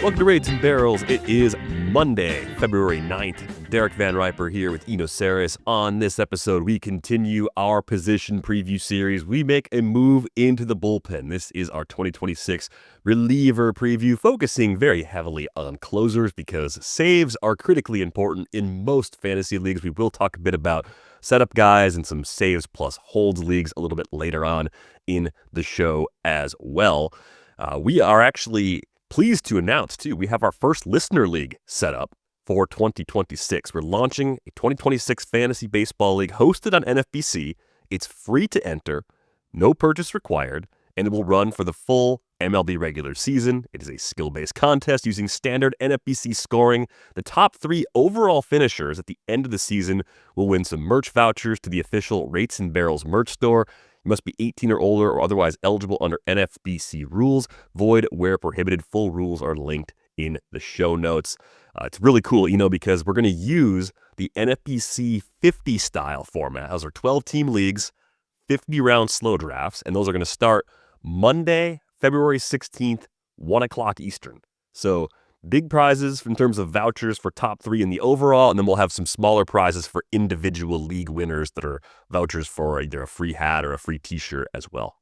Welcome to Raids and Barrels. It is Monday, February 9th. Derek Van Riper here with Eno Saris. On this episode, we continue our position preview series. We make a move into the bullpen. This is our 2026 reliever preview, focusing very heavily on closers because saves are critically important in most fantasy leagues. We will talk a bit about setup guys and some saves plus holds leagues a little bit later on in the show as well. We are actually pleased to announce, too, we have our first listener league set up for 2026. We're launching a 2026 fantasy baseball league hosted on NFBC. It's free to enter, no purchase required, and it will run for the full MLB regular season. It is a skill-based contest using standard NFBC scoring. The top 3 overall finishers at the end of the season will win some merch vouchers to the official Rates and Barrels merch store. You must be 18 or older or otherwise eligible under NFBC rules. Void where prohibited. Full rules are linked in the show notes. It's really cool, because we're going to use the NFBC 50 style format. Those are 12-team leagues, 50-round slow drafts, and those are going to start Monday, February 16th, 1 o'clock Eastern. So big prizes in terms of vouchers for top 3 in the overall, and then we'll have some smaller prizes for individual league winners that are vouchers for either a free hat or a free t-shirt as well.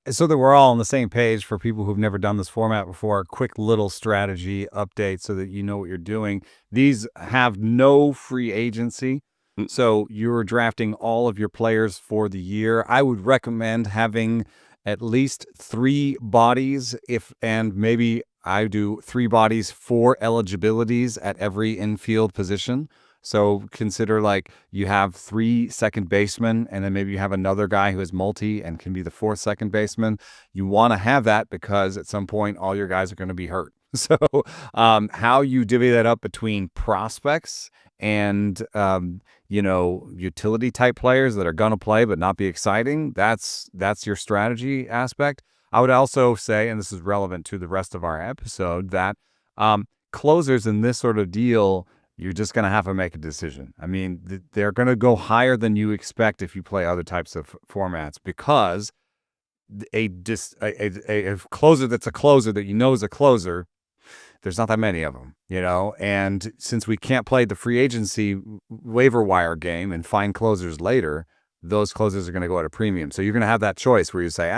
So that we're all on the same page for people who've never done this format before, a quick little strategy update so that you know what you're doing. These have no free agency. So you're drafting all of your players for the year. I would recommend having at least 3 bodies and maybe I do 3 bodies, 4 eligibilities at every infield position. So consider like you have 3 second basemen and then maybe you have another guy who is multi and can be the 4th second baseman. You want to have that because at some point all your guys are going to be hurt. So how you divvy that up between prospects and, utility type players that are going to play but not be exciting, that's your strategy aspect. I would also say, and this is relevant to the rest of our episode, that closers in this sort of deal, you're just going to have to make a decision. I mean, they're going to go higher than you expect if you play other types of formats because a closer that's a closer that you know is a closer, there's not that many of them, and since we can't play the free agency waiver wire game and find closers later, those closers are going to go at a premium. So you're going to have that choice where you say,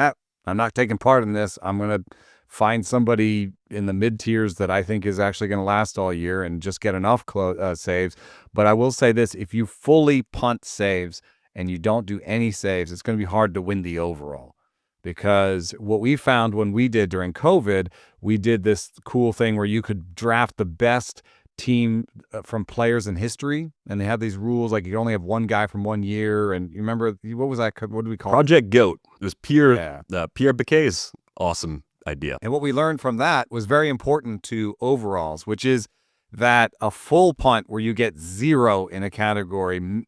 I'm not taking part in this. I'm going to find somebody in the mid-tiers that I think is actually going to last all year and just get enough saves. But I will say this, if you fully punt saves and you don't do any saves, it's going to be hard to win the overall. Because what we found when we did during COVID, we did this cool thing where you could draft the best team from players in history, and they have these rules like you only have one guy from 1 year. And you remember, what was that? What did we call Project GOAT. It was Pierre Biquet's awesome idea. And what we learned from that was very important to overalls, which is that a full punt where you get 0 in a category,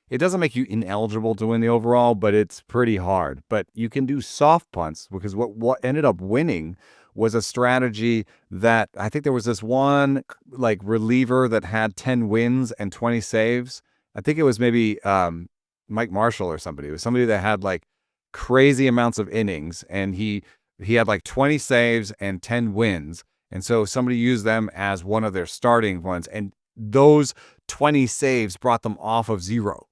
it doesn't make you ineligible to win the overall, but it's pretty hard. But you can do soft punts because what ended up winning was a strategy that I think there was this one like reliever that had 10 wins and 20 saves. I think it was maybe Mike Marshall or somebody. It was somebody that had like crazy amounts of innings and he had like 20 saves and 10 wins. And so somebody used them as one of their starting ones. And those 20 saves brought them off of 0.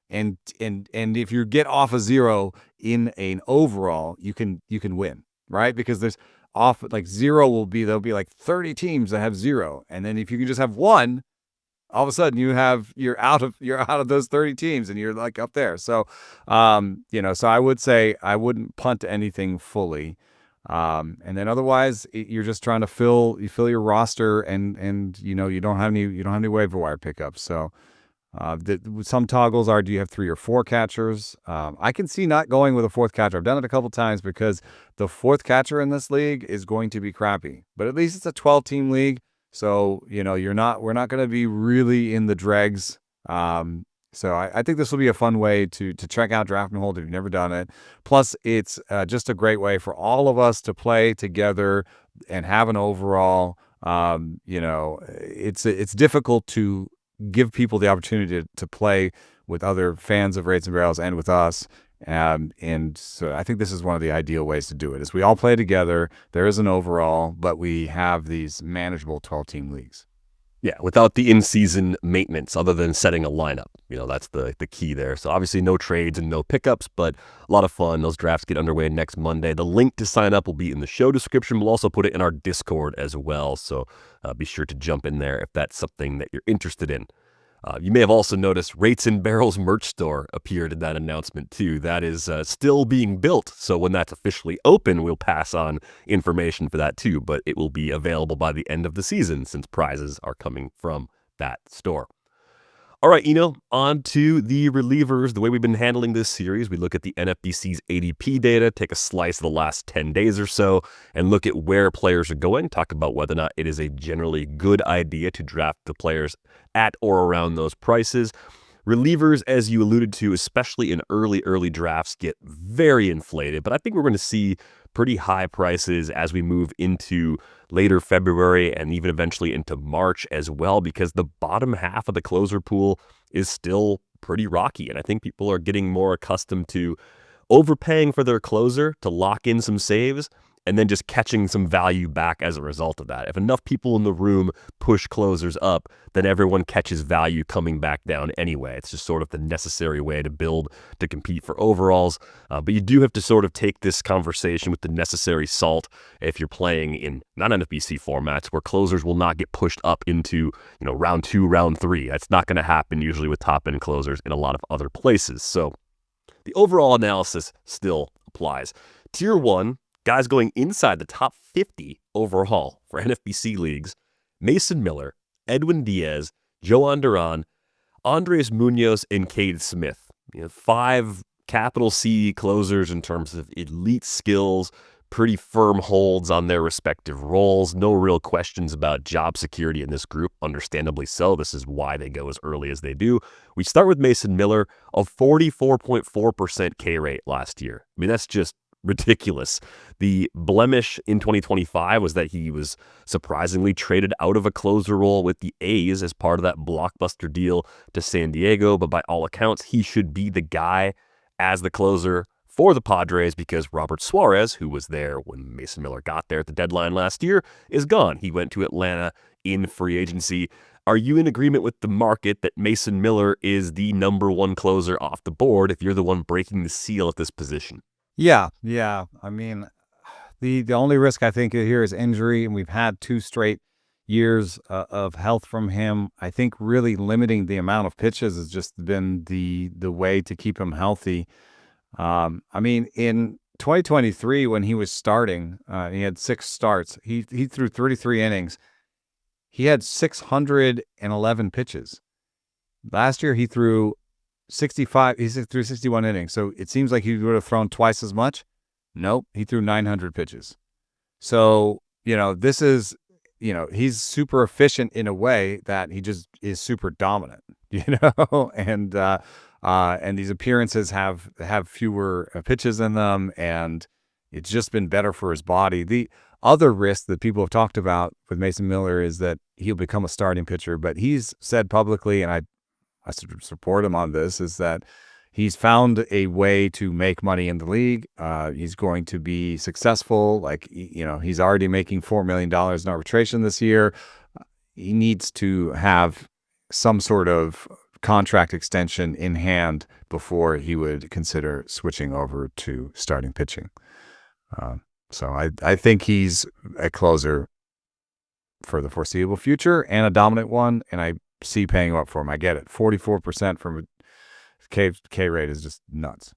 And if you get off of 0 in an overall, you can win, right? Because there's off like 0 there'll be like 30 teams that have 0. And then if you can just have 1, all of a sudden you're out of those 30 teams and you're like up there. So, so I would say I wouldn't punt anything fully. And then otherwise you're just trying to fill your roster and you don't have any waiver wire pickups. So, some toggles are, do you have 3 or 4 catchers? I can see not going with a 4th catcher. I've done it a couple times because the 4th catcher in this league is going to be crappy, but at least it's a 12-team league. So, we're not going to be really in the dregs. So I think this will be a fun way to check out Draft and Hold if you've never done it. Plus, it's just a great way for all of us to play together and have an overall. It's difficult to give people the opportunity to play with other fans of Raids and Barrels and with us And so I think this is one of the ideal ways to do it, is we all play together. There is an overall, but we have these manageable 12-team leagues. Yeah, without the in-season maintenance other than setting a lineup. That's the key there. So obviously no trades and no pickups, but a lot of fun. Those drafts get underway next Monday. The link to sign up will be in the show description. We'll also put it in our Discord as well. So be sure to jump in there if that's something that you're interested in. You may have also noticed Rates and Barrels merch store appeared in that announcement too. That is still being built. So when that's officially open, we'll pass on information for that too. But it will be available by the end of the season since prizes are coming from that store. All right, on to the relievers. The way we've been handling this series, we look at the NFBC's ADP data, take a slice of the last 10 days or so, and look at where players are going, talk about whether or not it is a generally good idea to draft the players at or around those prices. Relievers, as you alluded to, especially in early drafts, get very inflated, but I think we're going to see pretty high prices as we move into later February and even eventually into March as well, because the bottom half of the closer pool is still pretty rocky. And I think people are getting more accustomed to overpaying for their closer to lock in some saves and then just catching some value back as a result of that. If enough people in the room push closers up, then everyone catches value coming back down anyway. It's just sort of the necessary way to build to compete for overalls. But you do have to sort of take this conversation with the necessary salt if you're playing in non-NFBC formats where closers will not get pushed up into round 2, round 3. That's not going to happen usually with top-end closers in a lot of other places. So the overall analysis still applies. Tier 1, guys going inside the top 50 overall for NFBC leagues: Mason Miller, Edwin Díaz, Jhoan Duran, Andrés Muñoz, and Cade Smith. 5 capital C closers in terms of elite skills, pretty firm holds on their respective roles. No real questions about job security in this group, understandably so. This is why they go as early as they do. We start with Mason Miller, a 44.4% K rate last year. I mean, that's just ridiculous. The blemish in 2025 was that he was surprisingly traded out of a closer role with the A's as part of that blockbuster deal to San Diego, but by all accounts, he should be the guy as the closer for the Padres because Robert Suarez, who was there when Mason Miller got there at the deadline last year, is gone. He went to Atlanta in free agency. Are you in agreement with the market that Mason Miller is the number 1 closer off the board if you're the one breaking the seal at this position? Yeah. I mean, the only risk I think here is injury, and we've had 2 straight years of health from him. I think really limiting the amount of pitches has just been the way to keep him healthy. I mean, in 2023, when he was starting, he had 6 starts. He threw 33 innings. He had 611 pitches. Last year, he threw 65. He threw 61 innings. So it seems like he would have thrown twice as much. Nope, he threw 900 pitches. So this is he's super efficient in a way that he just is super dominant. And these appearances have fewer pitches in them, and it's just been better for his body. The other risk that people have talked about with Mason Miller is that he'll become a starting pitcher, but he's said publicly, and I support him on this, is that he's found a way to make money in the league. He's going to be successful. Like, he's already making $4 million in arbitration this year. He needs to have some sort of contract extension in hand before he would consider switching over to starting pitching. So I think he's a closer for the foreseeable future and a dominant one, and I see paying up for him. I get it. 44% from K rate is just nuts.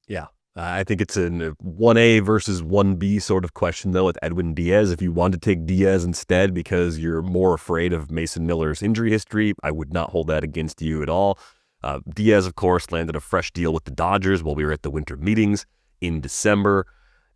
Yeah. I think it's a 1A versus 1B sort of question, though, with Edwin Díaz. If you want to take Díaz instead because you're more afraid of Mason Miller's injury history, I would not hold that against you at all. Díaz, of course, landed a fresh deal with the Dodgers while we were at the winter meetings in December.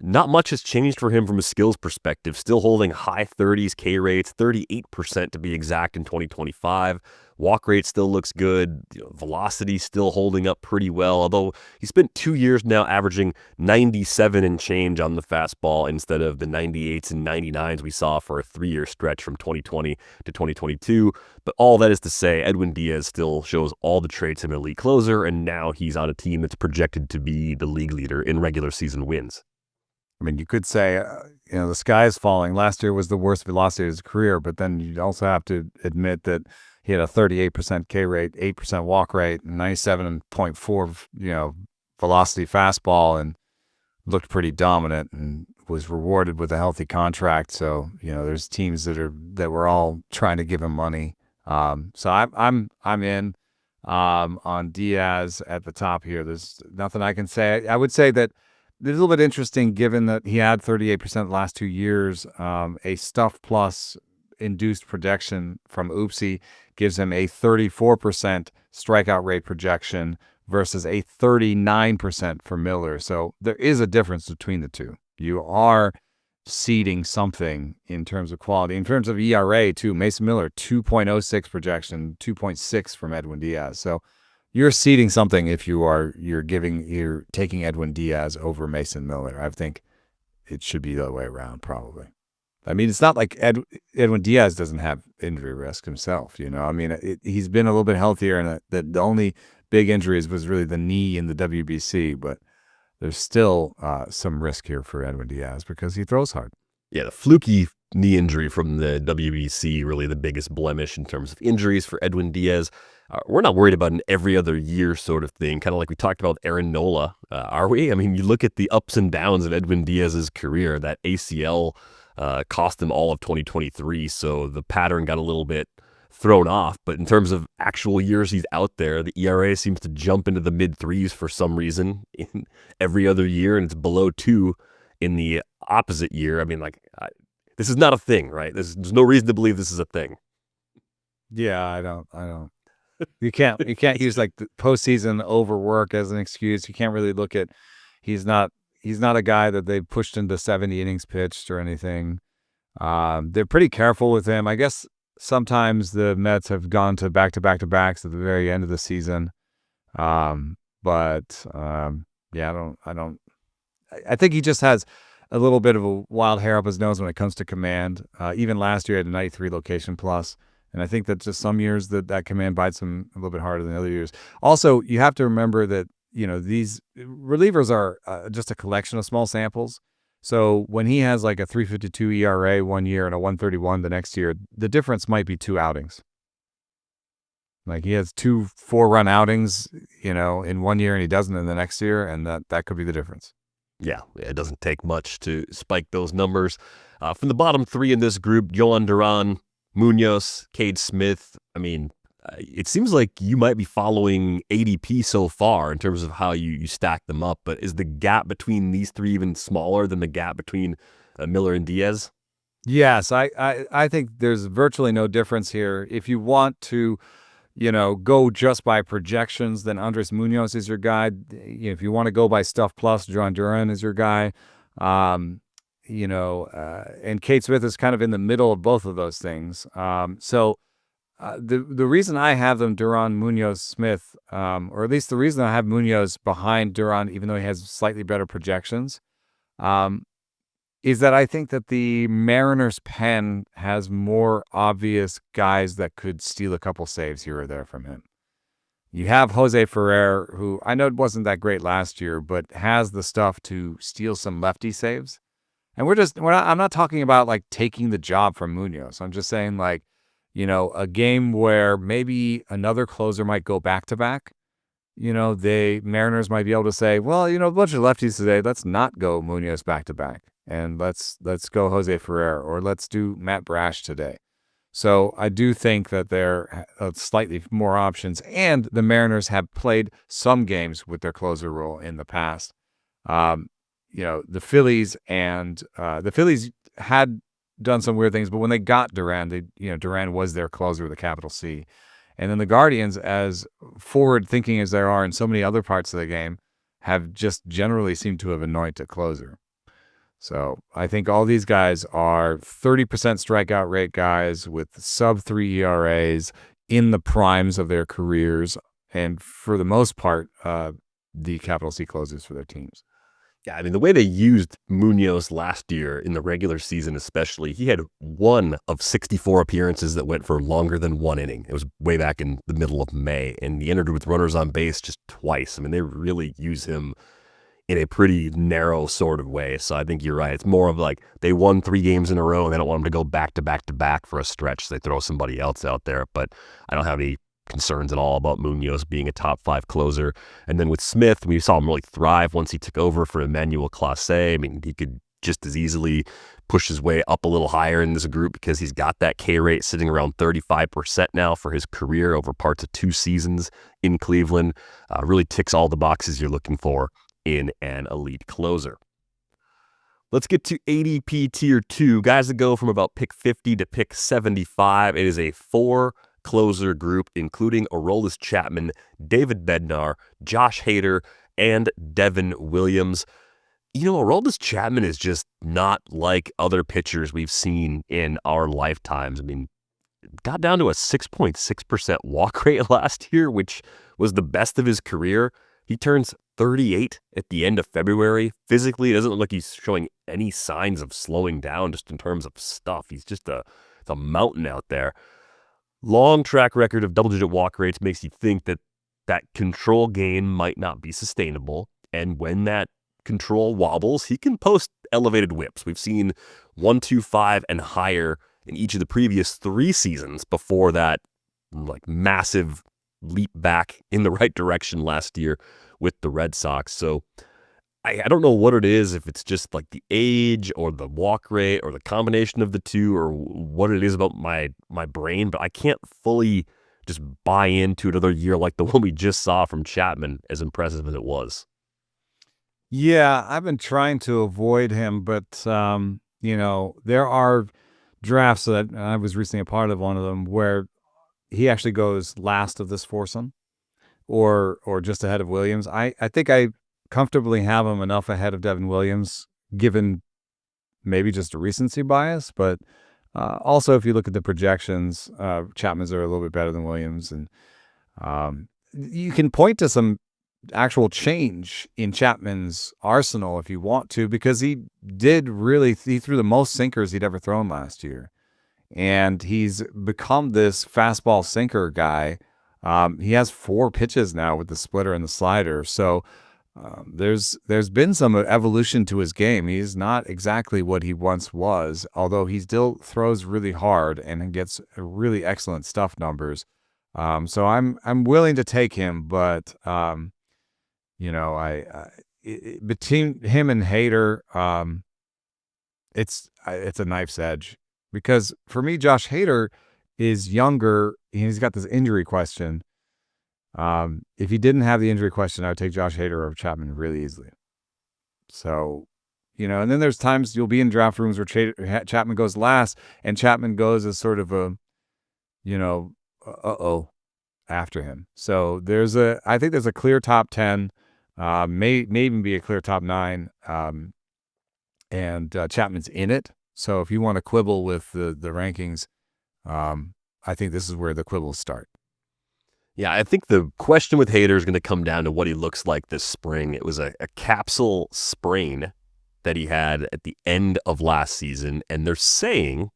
not much has changed for him from a skills perspective, still holding high 30s K rates, 38% to be exact in 2025. Walk rate still looks good. Velocity still holding up pretty well, although he spent 2 years now averaging 97 and change on the fastball instead of the 98s and 99s we saw for a 3-year stretch from 2020 to 2022. But all that is to say, Edwin Díaz still shows all the traits of an elite closer, and now he's on a team that's projected to be the league leader in regular season wins. I mean, you could say, the sky is falling. Last year was the worst velocity of his career, but then you also have to admit that he had a 38% K rate, 8% walk rate, and 97.4, velocity fastball, and looked pretty dominant and was rewarded with a healthy contract. So, there's teams that were all trying to give him money. So I'm in on Díaz at the top here. There's nothing I can say. I would say that it's a little bit interesting given that he had 38% the last 2 years. A stuff plus induced projection from Oopsie gives him a 34% strikeout rate projection versus a 39% for Miller. So there is a difference between the two. You are seeding something in terms of quality. In terms of ERA, too, Mason Miller, 2.06 projection, 2.6 from Edwin Díaz. So you're seeding something if you're taking Edwin Díaz over Mason Miller. I think it should be the other way around, probably. I mean, it's not like Edwin Díaz doesn't have injury risk himself. I mean, he's been a little bit healthier, and the only big injuries was really the knee in the WBC. But there's still some risk here for Edwin Díaz because he throws hard. Yeah, the fluky knee injury from the WBC, really the biggest blemish in terms of injuries for Edwin Díaz. We're not worried about an every other year sort of thing, kind of like we talked about Aaron Nola, are we? I mean, you look at the ups and downs of Edwin Díaz's career. That ACL cost him all of 2023, so the pattern got a little bit thrown off. But in terms of actual years he's out there, the ERA seems to jump into the mid-3s for some reason in every other year, and it's below 2 in the opposite year. I mean, this is not a thing, right? There's no reason to believe this is a thing. Yeah, I don't. You can't use like the postseason overwork as an excuse. You can't really look at he's not a guy that they've pushed into 70 innings pitched or anything. They're pretty careful with him. I guess sometimes the Mets have gone to back-to-backs at the very end of the season. Yeah, I think he just has a little bit of a wild hair up his nose when it comes to command. Even last year he had a 93 location plus. And I think that just some years that command bites him a little bit harder than other years. Also, you have to remember that, these relievers are just a collection of small samples. So when he has like a 3.52 ERA one year and a 1.31 the next year, the difference might be 2 outings. Like he has 2 4-run outings, in one year and he doesn't in the next year. And that could be the difference. Yeah, it doesn't take much to spike those numbers. From the bottom 3 in this group, Jhoan, Duran, Muñoz, Cade Smith. I mean, it seems like you might be following ADP so far in terms of how you stack them up, but is the gap between these 3 even smaller than the gap between Miller and Díaz? Yes, I think there's virtually no difference here. If you want to, go just by projections, then Andrés Muñoz is your guy. If you want to go by stuff plus, Duran is your guy. And Cade Smith is kind of in the middle of both of those things. The reason I have them Duran, Muñoz, Smith, or at least the reason I have Muñoz behind Duran, even though he has slightly better projections, is that I think that the Mariners' pen has more obvious guys that could steal a couple saves here or there from him. You have Jose Ferrer, who I know it wasn't that great last year, but has the stuff to steal some lefty saves. And I'm not talking about like taking the job from Muñoz. I'm just saying like, a game where maybe another closer might go back to back. Mariners might be able to say, well, a bunch of lefties today, let's not go Muñoz back to back. And let's go Jose Ferrer, or let's do Matt Brash today. So I do think that there are slightly more options, and the Mariners have played some games with their closer role in the past. The Phillies had done some weird things, but when they got Duran, Duran was their closer with a capital C. And then the Guardians, as forward thinking as there are in so many other parts of the game, have just generally seemed to have anointed a closer. So I think all these guys are 30% strikeout rate guys with sub-3 ERAs in the primes of their careers, and for the most part, the capital C closers for their teams. Yeah, I mean, the way they used Muñoz last year in the regular season especially, he had 1 of 64 appearances that went for longer than 1 inning. It was way back in the middle of May, and he entered with runners on base just twice. I mean, they really use him in a pretty narrow sort of way. So I think you're right. It's more of like they won 3 games in a row and they don't want him to go back to back to back for a stretch. So they throw somebody else out there. But I don't have any concerns at all about Muñoz being a top 5 closer. And then with Smith, we saw him really thrive once he took over for Emmanuel Clase. I mean, he could just as easily push his way up a little higher in this group because he's got that K rate sitting around 35% now for his career over parts of 2 seasons in Cleveland. Really ticks all the boxes you're looking for in an elite closer. Let's get to ADP Tier 2. Guys that go from about pick 50 to pick 75. It is a 4-closer group, including Aroldis Chapman, David Bednar, Josh Hader, and Devin Williams. You know, Aroldis Chapman is just not like other pitchers we've seen in our lifetimes. I mean, got down to a 6.6% walk rate last year, which was the best of his career. He turns 38 at the end of February. Physically, it doesn't look like he's showing any signs of slowing down just in terms of stuff. He's just a mountain out there. Long track record of double-digit walk rates makes you think that that control gain might not be sustainable. And when that control wobbles, he can post elevated whips. We've seen 125 and higher in each of the previous 3 seasons before that like massive leap back in the right direction last year with the Red Sox. So I don't know what it is, if it's just like the age or the walk rate or the combination of the two or what it is about my brain, but I can't fully just buy into another year like the one we just saw from Chapman, as impressive as it was. Yeah, I've been trying to avoid him, but, there are drafts that I was recently a part of one of them where he actually goes last of this foursome or just ahead of Williams. I think I comfortably have him enough ahead of Devin Williams, given maybe just a recency bias. But also, if you look at the projections, Chapman's are a little bit better than Williams. And you can point to some actual change in Chapman's arsenal if you want to, because he threw the most sinkers he'd ever thrown last year. And he's become this fastball sinker guy. He has 4 pitches now with the splitter and the slider. So there's been some evolution to his game. He's not exactly what he once was, although he still throws really hard and gets really excellent stuff numbers. So I'm willing to take him, but between him and Hader, it's a knife's edge. Because for me, Josh Hader is younger. He's got this injury question. If he didn't have the injury question, I would take Josh Hader over Chapman really easily. So, and then there's times you'll be in draft rooms where Chapman goes last, and Chapman goes as sort of a, after him. So I think there's a clear top 10, may even be a clear top 9, and Chapman's in it. So if you want to quibble with the rankings, I think this is where the quibbles start. Yeah, I think the question with Hader is going to come down to what he looks like this spring. It was a capsule sprain that he had at the end of last season, and they're saying,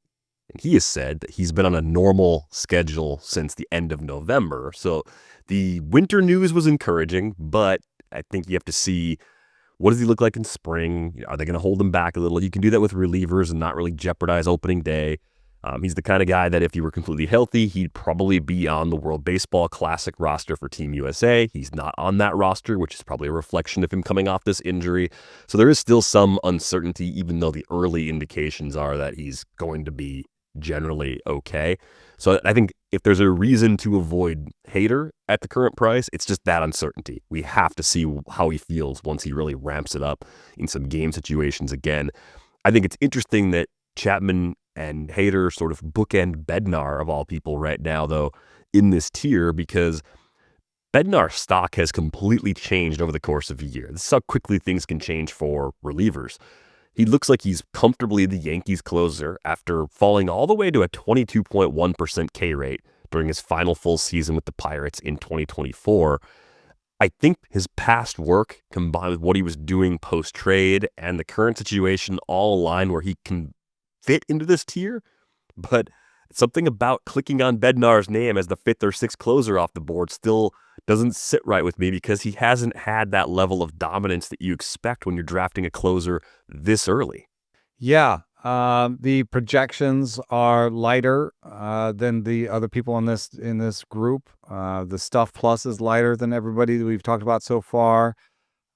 and he has said, that he's been on a normal schedule since the end of November. So the winter news was encouraging, but I think you have to see, what does he look like in spring? Are they going to hold him back a little? You can do that with relievers and not really jeopardize opening day. He's the kind of guy that if he were completely healthy, he'd probably be on the World Baseball Classic roster for Team USA. He's not on that roster, which is probably a reflection of him coming off this injury. So there is still some uncertainty, even though the early indications are that he's going to be generally okay. So I think if there's a reason to avoid Hader at the current price, it's just that uncertainty. We have to see how he feels once he really ramps it up in some game situations again. I think it's interesting that Chapman and Hader sort of bookend Bednar, of all people, right now, though, in this tier, because Bednar's stock has completely changed over the course of a year. This is how quickly things can change for relievers. He looks like he's comfortably the Yankees closer after falling all the way to a 22.1% K rate during his final full season with the Pirates in 2024. I think his past work combined with what he was doing post-trade and the current situation all align where he can fit into this tier. But something about clicking on Bednar's name as the 5th or 6th closer off the board still doesn't sit right with me because he hasn't had that level of dominance that you expect when you're drafting a closer this early. Yeah, the projections are lighter than the other people in this group. The stuff plus is lighter than everybody that we've talked about so far.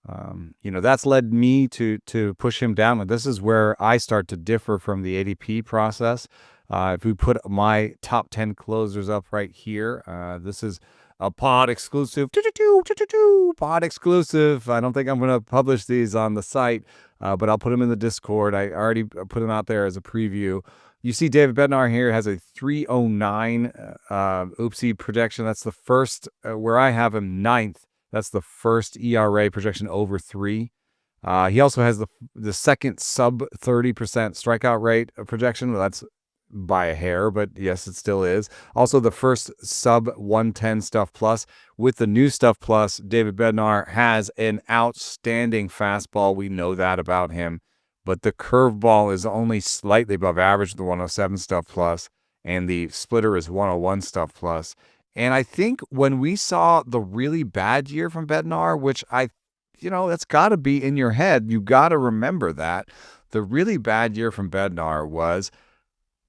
That's led me to push him down. And this is where I start to differ from the ADP process. If we put my top 10 closers up right here, this is a pod exclusive. Pod exclusive. I don't think I'm going to publish these on the site, but I'll put them in the Discord. I already put them out there as a preview. You see David Bednar here has a 309 oopsie projection. That's the first, where I have him 9th. That's the first ERA projection over 3. He also has the second sub 30% strikeout rate projection. Well, that's by a hair, but yes, it still is. Also, the first sub 110 stuff plus. With the new stuff plus, David Bednar has an outstanding fastball. We know that about him. But the curveball is only slightly above average, the 107 stuff plus, and the splitter is 101 stuff plus. And I think when we saw the really bad year from Bednar, which that's got to be in your head. You got to remember that. The really bad year from Bednar was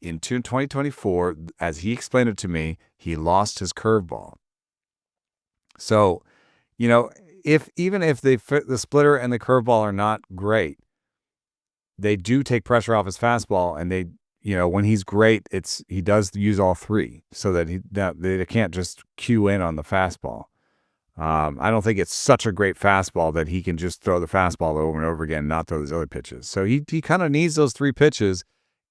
in 2024, as he explained it to me, he lost his curveball. So, even if the splitter and the curveball are not great, they do take pressure off his fastball, and they, when he's great, he does use all three so that they can't just cue in on the fastball. I don't think it's such a great fastball that he can just throw the fastball over and over again and not throw those other pitches. So he kind of needs those 3 pitches,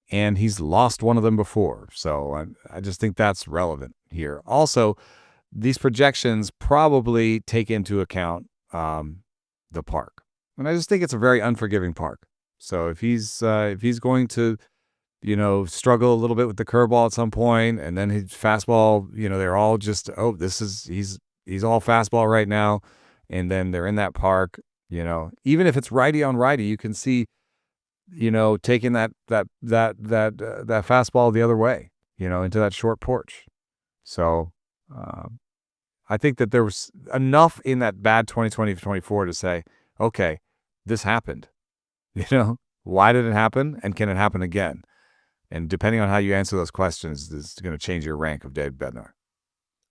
and he's lost one of them before. So I just think that's relevant here. Also, these projections probably take into account the park. And I just think it's a very unforgiving park. So if he's going to, struggle a little bit with the curveball at some point, and then his fastball, they're all just, he's all fastball right now, and then they're in that park, even if it's righty on righty, you can see, taking that fastball the other way, into that short porch. So I think that there was enough in that bad 2020-24 to say, okay, this happened. Why did it happen? And can it happen again? And depending on how you answer those questions, this is going to change your rank of David Bednar.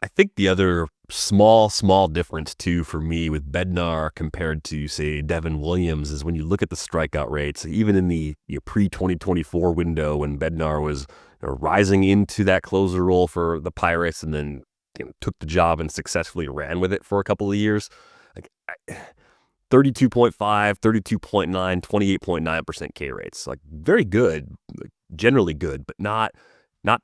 I think the other small difference, too, for me with Bednar compared to, say, Devin Williams is when you look at the strikeout rates, even in the pre-2024 window when Bednar was rising into that closer role for the Pirates and then took the job and successfully ran with it for a couple of years. 32.5, 32.9, 28.9% K rates. Very good, generally good, but not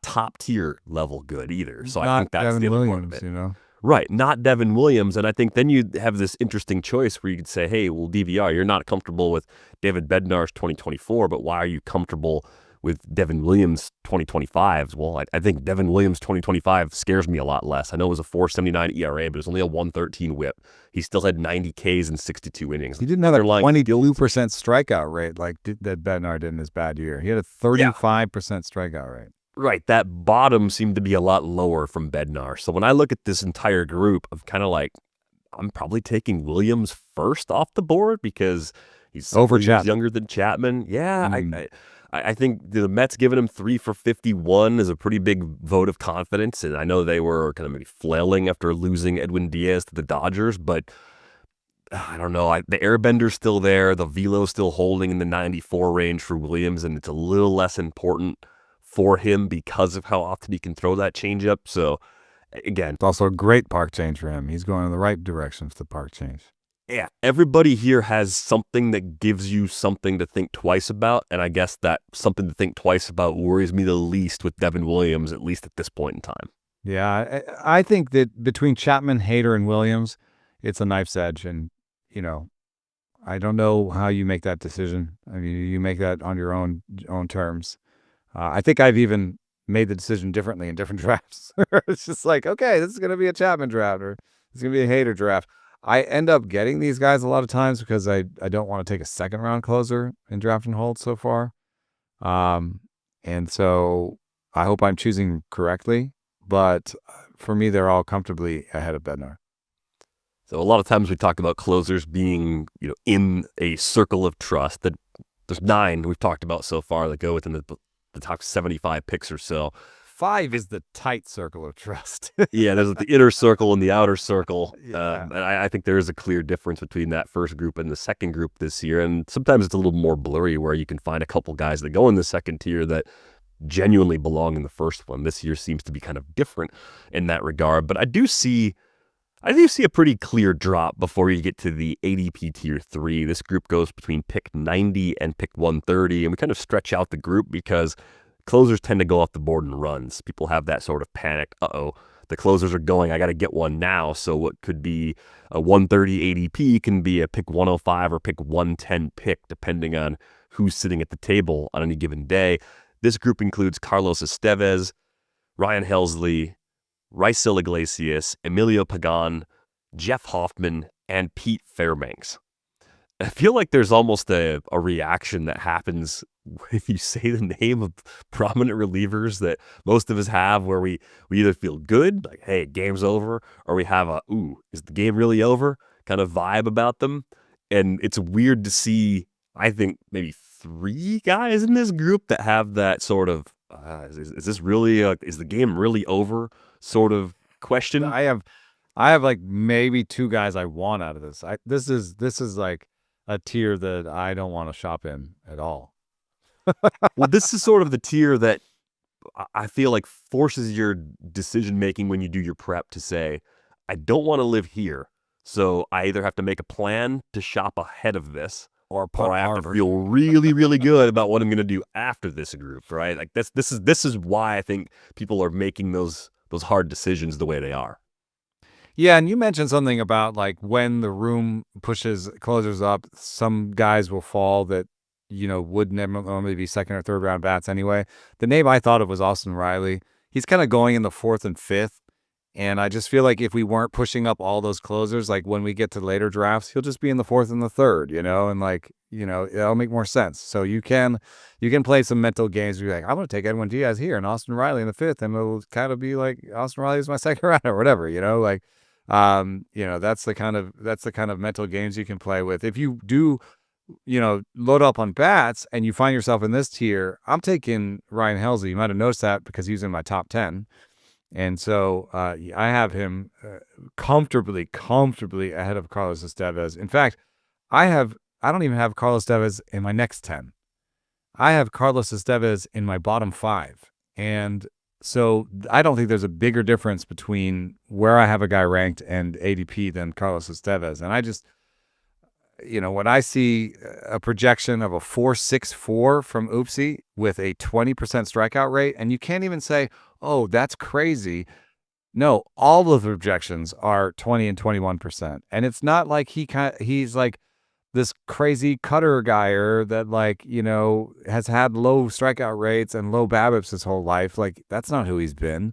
top tier level good either. So I think that's Devin the other Williams, part of it. Right, not Devin Williams. And I think then you have this interesting choice where you could say, hey, well, DVR, you're not comfortable with David Bednar's 2024, but why are you comfortable with Devin Williams' 2025s? Well, I think Devin Williams' 2025 scares me a lot less. I know it was a 4.79 ERA, but it was only a 1.13 whip. He still had 90 Ks in 62 innings. He didn't have a 22% strikeout rate like that Bednar did in his bad year. He had a 35% strikeout rate. Right, that bottom seemed to be a lot lower from Bednar. So when I look at this entire group of kind of I'm probably taking Williams first off the board because he's younger than Chapman. Yeah, I think the Mets giving him 3 for 51 is a pretty big vote of confidence. And I know they were kind of maybe flailing after losing Edwin Díaz to the Dodgers, but I don't know. The airbender's still there. The velo's still holding in the 94 range for Williams, and it's a little less important for him because of how often he can throw that changeup. So, again, it's also a great park change for him. He's going in the right direction for the park change. Yeah, everybody here has something that gives you something to think twice about, and I guess that something to think twice about worries me the least with Devin Williams, at least at this point in time. Yeah, I think that between Chapman, Hader, and Williams, it's a knife's edge, and I don't know how you make that decision. I mean, you make that on your own terms. I think I've even made the decision differently in different drafts. It's just like, okay, this is going to be a Chapman draft or it's going to be a Hader draft. I end up getting these guys a lot of times because I don't want to take a second round closer in draft and hold so far. And so I hope I'm choosing correctly, but for me, they're all comfortably ahead of Bednar. So a lot of times we talk about closers being, in a circle of trust. That there's 9 we've talked about so far that go within the top 75 picks or so. 5 is the tight circle of trust. Yeah, there's the inner circle and the outer circle. Yeah. And I think there is a clear difference between that first group and the second group this year. And sometimes it's a little more blurry where you can find a couple guys that go in the second tier that genuinely belong in the first one. This year seems to be kind of different in that regard. But I do see a pretty clear drop before you get to the ADP tier 3. This group goes between pick 90 and pick 130, and we kind of stretch out the group because closers tend to go off the board in runs. People have that sort of panic. The closers are going. I got to get one now. So what could be a 130 ADP can be a pick 105 or pick 110 pick, depending on who's sitting at the table on any given day. This group includes Carlos Estévez, Ryan Helsley, Raisel Iglesias, Emilio Pagán, Jeff Hoffman, and Pete Fairbanks. I feel like there's almost a reaction that happens if you say the name of prominent relievers that most of us have, where we either feel good, like, hey, game's over, or we have a, ooh, is the game really over kind of vibe about them. And it's weird to see, I think, maybe 3 guys in this group that have that sort of, is this really, is the game really over sort of question? I have like maybe 2 guys I want out of this. This is like a tier that I don't want to shop in at all. Well, this is sort of the tier that I feel like forces your decision making when you do your prep to say, I don't want to live here. So I either have to make a plan to shop ahead of this, or I have to feel really, really good about what I'm going to do after this group, right? Like this is why I think people are making those hard decisions the way they are. Yeah, and you mentioned something about like when the room pushes closers up, some guys will fall that, would normally be second or third round bats anyway. The name I thought of was Austin Riley. He's kind of going in the 4th and 5th. And I just feel like if we weren't pushing up all those closers, like when we get to later drafts, he'll just be in the 4th and the 3rd, and like, it'll make more sense. So you can play some mental games where you're like, I'm going to take Edwin Díaz here and Austin Riley in the 5th. And it'll kind of be like Austin Riley is my second round or whatever, that's the kind of mental games you can play with. If you do, load up on bats and you find yourself in this tier, I'm taking Ryan Helsley. You might have noticed that because he's in my top 10. And so I have him comfortably ahead of Carlos Estévez. In fact, I don't even have Carlos Estévez in my next 10. I have Carlos Estévez in my bottom 5. And so I don't think there's a bigger difference between where I have a guy ranked and ADP than Carlos Estévez. And I just, when I see a projection of a 4.64 from Oopsie with a 20% strikeout rate, and you can't even say, oh, that's crazy. No, all of the projections are 20 and 21%. And it's not like he's like this crazy cutter guyer that has had low strikeout rates and low BABIPs his whole life. Like, that's not who he's been.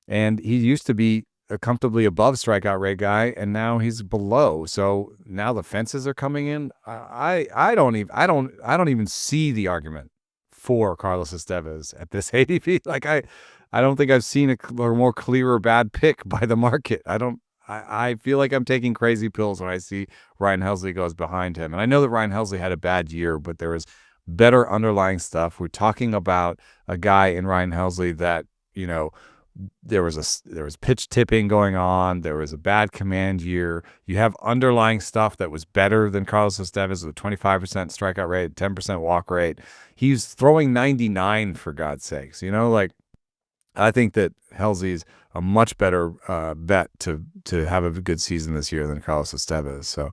And he used to be a comfortably above strikeout rate guy, and now he's below. So now the fences are coming in. I don't even see the argument for Carlos Estévez at this ADP. Like, I don't think I've seen a more clear or bad pick by the market. I feel like I'm taking crazy pills when I see Ryan Helsley goes behind him. And I know that Ryan Helsley had a bad year, but there was better underlying stuff. We're talking about a guy in Ryan Helsley that, there was pitch tipping going on. There was a bad command year. You have underlying stuff that was better than Carlos Estévez with a 25% strikeout rate, 10% walk rate. He's throwing 99 for God's sakes. I think that Helsley's a much better bet to have a good season this year than Carlos Estévez. So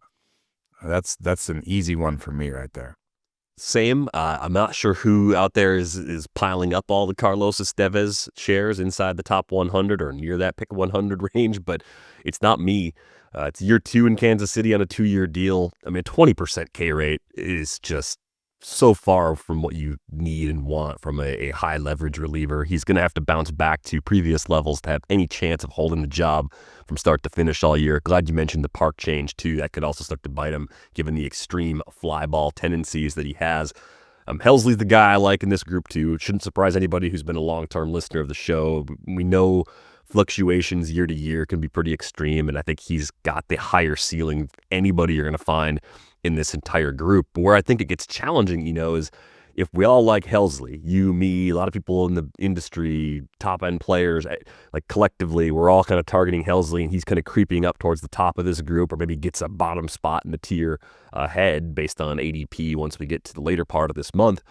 that's an easy one for me right there. Same. I'm not sure who out there is piling up all the Carlos Estévez shares inside the top 100 or near that pick 100 range, but it's not me. It's year 2 in Kansas City on a 2-year deal. I mean, a 20% K rate is just so far from what you need and want from a high leverage reliever. He's going to have to bounce back to previous levels to have any chance of holding the job from start to finish all year. Glad you mentioned the park change too. That could also start to bite him given the extreme fly ball tendencies that he has. Helsley's the guy I like in this group too. It shouldn't surprise anybody who's been a long-term listener of the show. We know fluctuations year to year can be pretty extreme, and I think he's got the higher ceiling of anybody you're going to find in this entire group. But where I think it gets challenging, is if we all like Helsley, you, me, a lot of people in the industry, top-end players, like collectively, we're all kind of targeting Helsley, and he's kind of creeping up towards the top of this group, or maybe gets a bottom spot in the tier ahead based on ADP once we get to the later part of this month.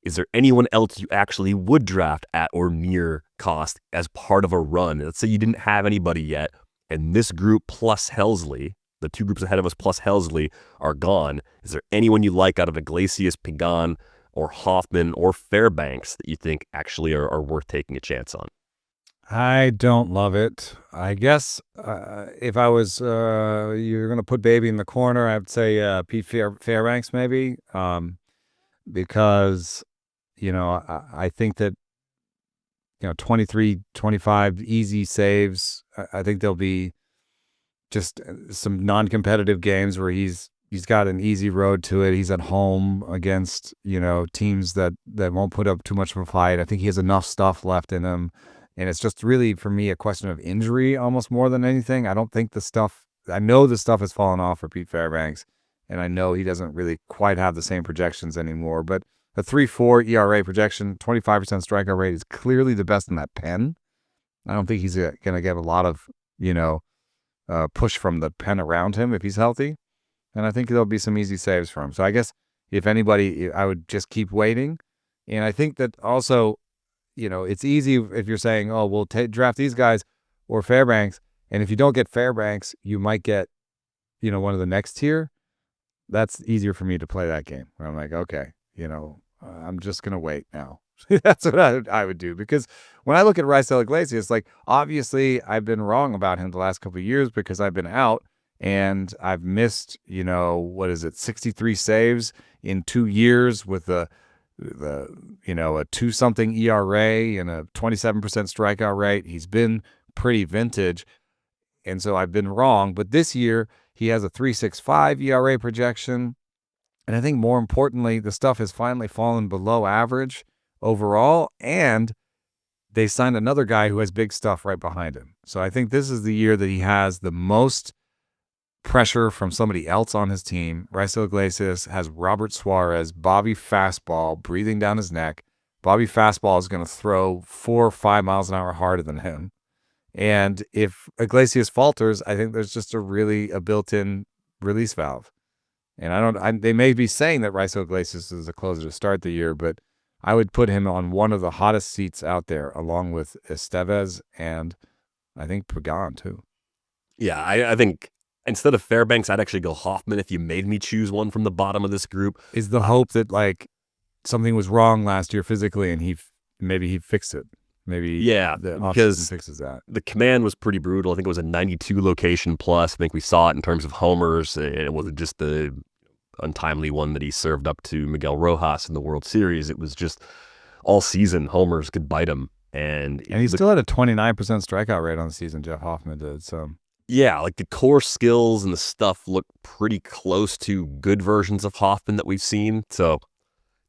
Is there anyone else you actually would draft at or near cost as part of a run? Let's say you didn't have anybody yet, and this group plus Helsley, the 2 groups ahead of us plus Helsley, are gone. Is there anyone you like out of Iglesias, Pagán, or Hoffman, or Fairbanks that you think actually are worth taking a chance on? I don't love it. I guess if I was, you're going to put baby in the corner, I'd say Pete Fairbanks maybe, because, I think that, 23, 25 easy saves. I think there'll be just some non-competitive games where he's got an easy road to it. He's at home against, teams that won't put up too much of a fight. I think he has enough stuff left in him. And it's just really, for me, a question of injury almost more than anything. I know the stuff has fallen off for Pete Fairbanks, and I know he doesn't really quite have the same projections anymore. But a 3.4 ERA projection, 25% strikeout rate is clearly the best in that pen. I don't think he's going to get a lot of, push from the pen around him if he's healthy. And I think there'll be some easy saves for him. So I guess if anybody, I would just keep waiting. And I think that also, it's easy if you're saying, oh, we'll draft these guys or Fairbanks. And if you don't get Fairbanks, you might get, one of the next tier. That's easier for me to play that game where I'm like, okay, I'm just going to wait now. That's what I would do, because when I look at Raisel Iglesias, like, obviously I've been wrong about him the last couple of years because I've been out and I've missed, 63 saves in 2 years with a 2-something ERA and a 27% strikeout rate. He's been pretty vintage. And so I've been wrong, but this year he has a 3.65 ERA projection. And I think more importantly, the stuff has finally fallen below average overall, and they signed another guy who has big stuff right behind him. So I think this is the year that he has the most pressure from somebody else on his team. Raisel Iglesias has Robert Suarez, Bobby fastball breathing down his neck. Bobby fastball is going to throw 4 or 5 miles an hour harder than him. And if Iglesias falters, I think there's just a built-in release valve. And they may be saying that Raisel Iglesias is a closer to start the year, but I would put him on one of the hottest seats out there, along with Estévez and I think Pagán too. Yeah, I think instead of Fairbanks, I'd actually go Hoffman if you made me choose one from the bottom of this group. Is the hope that like something was wrong last year physically and maybe he fixed it? Maybe the because fixes that. The command was pretty brutal. I think it was a 92 location plus. I think we saw it in terms of homers, and it wasn't just the untimely one that he served up to Miguel Rojas in the World Series. It was just all season homers could bite him. And he still had a 29% strikeout rate on the season, Jeff Hoffman did. So yeah, like the core skills and the stuff look pretty close to good versions of Hoffman that we've seen. So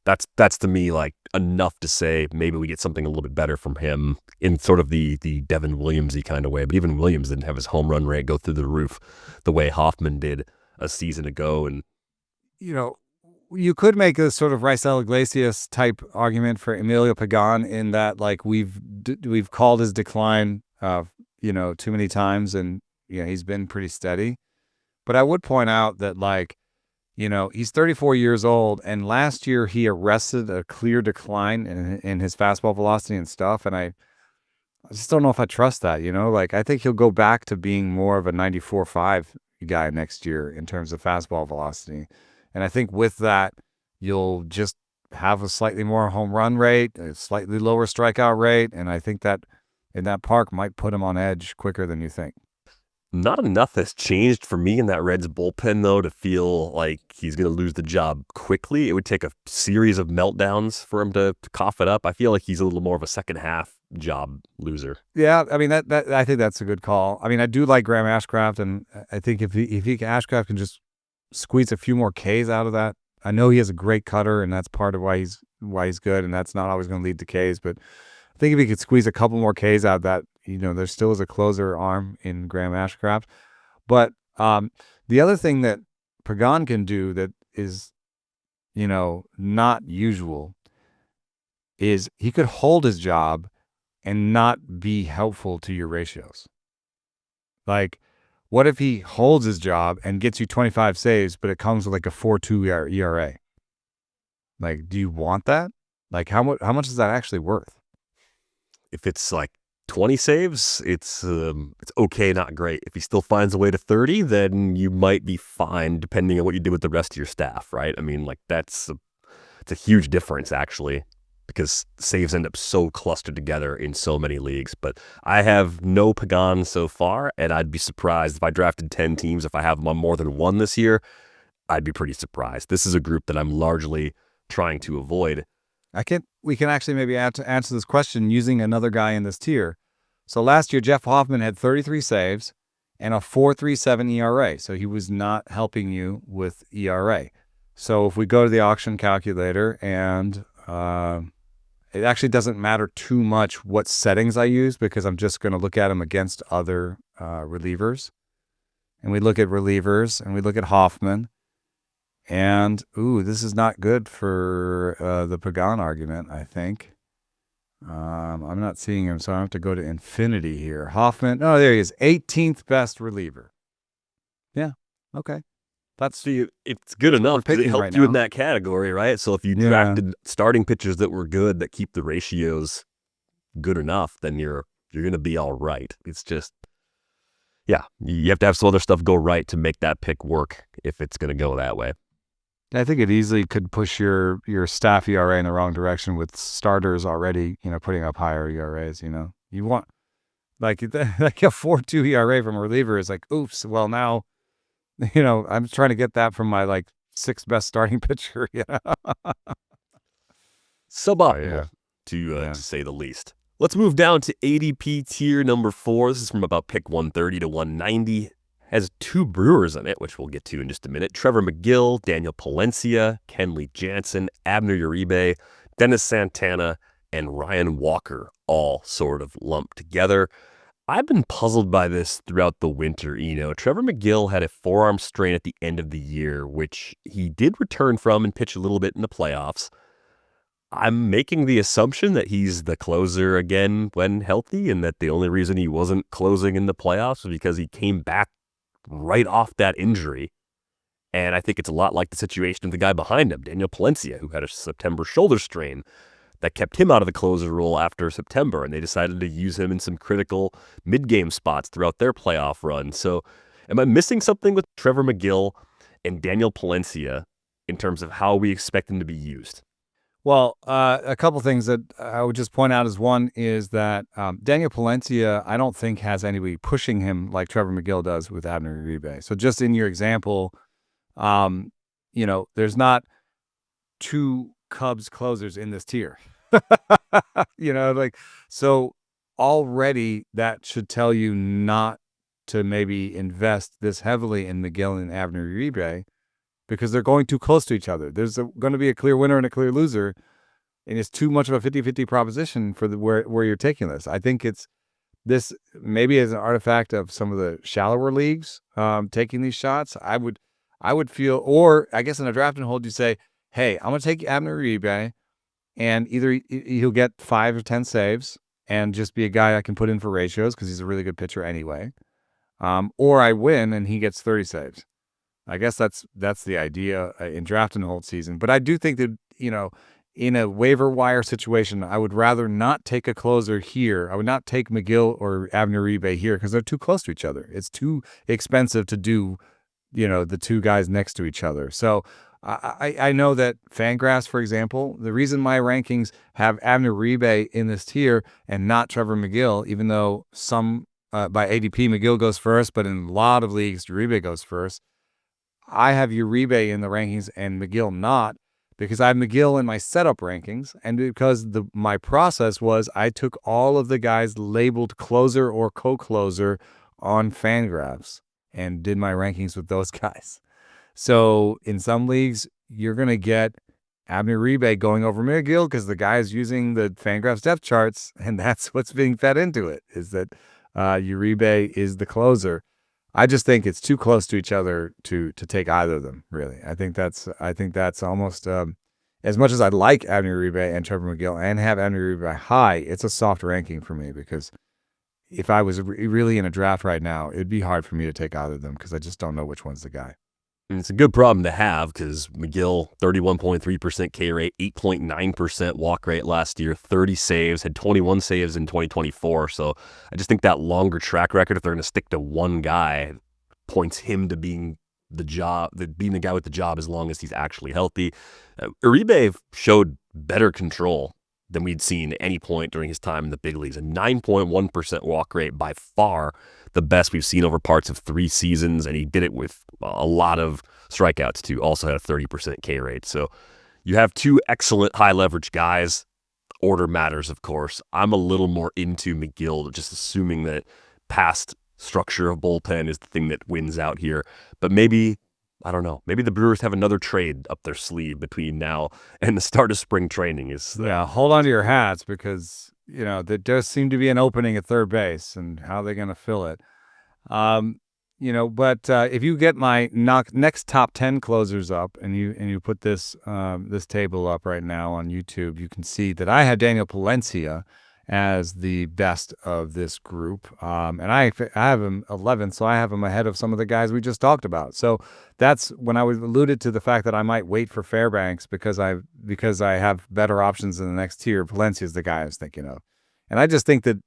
that's to me like enough to say maybe we get something a little bit better from him in sort of the Devin Williams-y kind of way. But even Williams didn't have his home run rate go through the roof the way Hoffman did a season ago. And you could make a sort of Raisel Iglesias type argument for Emilio Pagán in that like we've called his decline too many times, and he's been pretty steady. But I would point out that like he's 34 years old, and last year he arrested a clear decline in his fastball velocity and stuff. And I just don't know if I trust that, like I think he'll go back to being more of a 94.5 guy next year in terms of fastball velocity. And I think with that, you'll just have a slightly more home run rate, a slightly lower strikeout rate. And I think that in that park might put him on edge quicker than you think. Not enough has changed for me in that Reds bullpen, though, to feel like he's going to lose the job quickly. It would take a series of meltdowns for him to cough it up. I feel like he's a little more of a second half job loser. Yeah, I mean that I think that's a good call. I mean, I do like Graham Ashcraft, and I think if Ashcraft can just squeeze a few more Ks out of that. I know he has a great cutter, and that's part of why he's good, and that's not always going to lead to Ks. But I think if he could squeeze a couple more Ks out of that, there still is a closer arm in Graham Ashcraft. But the other thing that Pagán can do that is, not usual is he could hold his job and not be helpful to your ratios. Like, what if he holds his job and gets you 25 saves, but it comes with like a 4.2 ERA? Like, do you want that? Like, how much is that actually worth? If it's like 20 saves, it's okay, not great. If he still finds a way to 30, then you might be fine, depending on what you do with the rest of your staff, right? I mean, like it's a huge difference, actually, because saves end up so clustered together in so many leagues. But I have no Pagán so far, and I'd be surprised if I drafted 10 teams. If I have them on more than one this year, I'd be pretty surprised. This is a group that I'm largely trying to avoid. We can actually maybe answer this question using another guy in this tier. So last year, Jeff Hoffman had 33 saves and a 4.37 ERA. So he was not helping you with ERA. So if we go to the auction calculator, and it actually doesn't matter too much what settings I use, because I'm just going to look at him against other relievers. And we look at relievers, and we look at Hoffman. And, this is not good for the Pagán argument, I think. I'm not seeing him, so I have to go to infinity here. Hoffman, there he is, 18th best reliever. Yeah, okay. It's good enough because it helped you in that category, right? So if you drafted starting pitchers that were good, that keep the ratios good enough, then you're going to be all right. It's just, you have to have some other stuff go right to make that pick work if it's going to go that way. I think it easily could push your staff ERA in the wrong direction with starters already, putting up higher ERAs. You want like a 4.2 ERA from a reliever is like, oops. Well, now, I'm trying to get that from my like sixth best starting pitcher. Suboptimal, to say the least. Let's move down to ADP tier number 4. This is from about pick 130 to 190. Has 2 Brewers in it, which we'll get to in just a minute. Trevor Megill, Daniel Palencia, Kenley Jansen, Abner Uribe, Dennis Santana, and Ryan Walker, all sort of lumped together. I've been puzzled by this throughout the winter. Trevor Megill had a forearm strain at the end of the year, which he did return from and pitch a little bit in the playoffs. I'm making the assumption that he's the closer again when healthy, and that the only reason he wasn't closing in the playoffs was because he came back right off that injury. And I think it's a lot like the situation of the guy behind him, Daniel Palencia, who had a September shoulder strain that kept him out of the closer role after September, and they decided to use him in some critical mid-game spots throughout their playoff run. So am I missing something with Trevor Megill and Daniel Palencia in terms of how we expect them to be used? Well, a couple things that I would just point out is one is that Daniel Palencia, I don't think has anybody pushing him like Trevor Megill does with Abner Uribe. So just in your example, there's not 2 Cubs closers in this tier. So already that should tell you not to maybe invest this heavily in Megill and Abner Uribe, because they're going too close to each other. There's going to be a clear winner and a clear loser, and it's too much of a 50-50 proposition for where you're taking this. I think this maybe as an artifact of some of the shallower leagues taking these shots. I would feel, or I guess in a draft and hold, you say, hey, I'm going to take Abner Uribe, and either he'll get 5 or 10 saves and just be a guy I can put in for ratios because he's a really good pitcher anyway, or I win and he gets 30 saves. I guess that's the idea in draft and hold season. But I do think that, in a waiver wire situation, I would rather not take a closer here. I would not take Megill or Abner Uribe here because they're too close to each other. It's too expensive to do, the 2 guys next to each other. So I know that Fangraphs, for example, the reason my rankings have Abner Uribe in this tier and not Trevor Megill, even though some by ADP, Megill goes first, but in a lot of leagues, Uribe goes first. I have Uribe in the rankings and Megill not, because I have Megill in my setup rankings, and because my process was I took all of the guys labeled closer or co-closer on Fangraphs and did my rankings with those guys. So in some leagues, you're going to get Abner Uribe going over Megill because the guy is using the Fangraphs depth charts, and that's what's being fed into it, is that Uribe is the closer. I just think it's too close to each other to take either of them, really. I think that's almost as much as I like Abner Uribe and Trevor Megill and have Abner Uribe high, it's a soft ranking for me, because if I was really in a draft right now, it'd be hard for me to take either of them because I just don't know which one's the guy. And it's a good problem to have because Megill, 31.3% K rate, 8.9% walk rate last year, 30 saves, had 21 saves in 2024. So I just think that longer track record, if they're going to stick to one guy, points him to being the guy with the job as long as he's actually healthy. Uribe showed better control than we'd seen at any point during his time in the big leagues. A 9.1% walk rate, by far the best we've seen over parts of 3 seasons, and he did it with a lot of strikeouts too. Also had a 30% K rate. So you have 2 excellent high leverage guys. Order matters, of course. I'm a little more into Megill, just assuming that past structure of bullpen is the thing that wins out here. But maybe, I don't know, maybe the Brewers have another trade up their sleeve between now and the start of spring training. Yeah, hold on to your hats, because there does seem to be an opening at third base, and how they're going to fill it. But if you get my next top 10 closers up, and you put this table up right now on YouTube, you can see that I have Daniel Palencia as the best of this group, and I have him 11th, so I have him ahead of some of the guys we just talked about. So that's when I was alluded to the fact that I might wait for Fairbanks because I have better options in the next tier. Palencia is the guy I was thinking of, and I just think that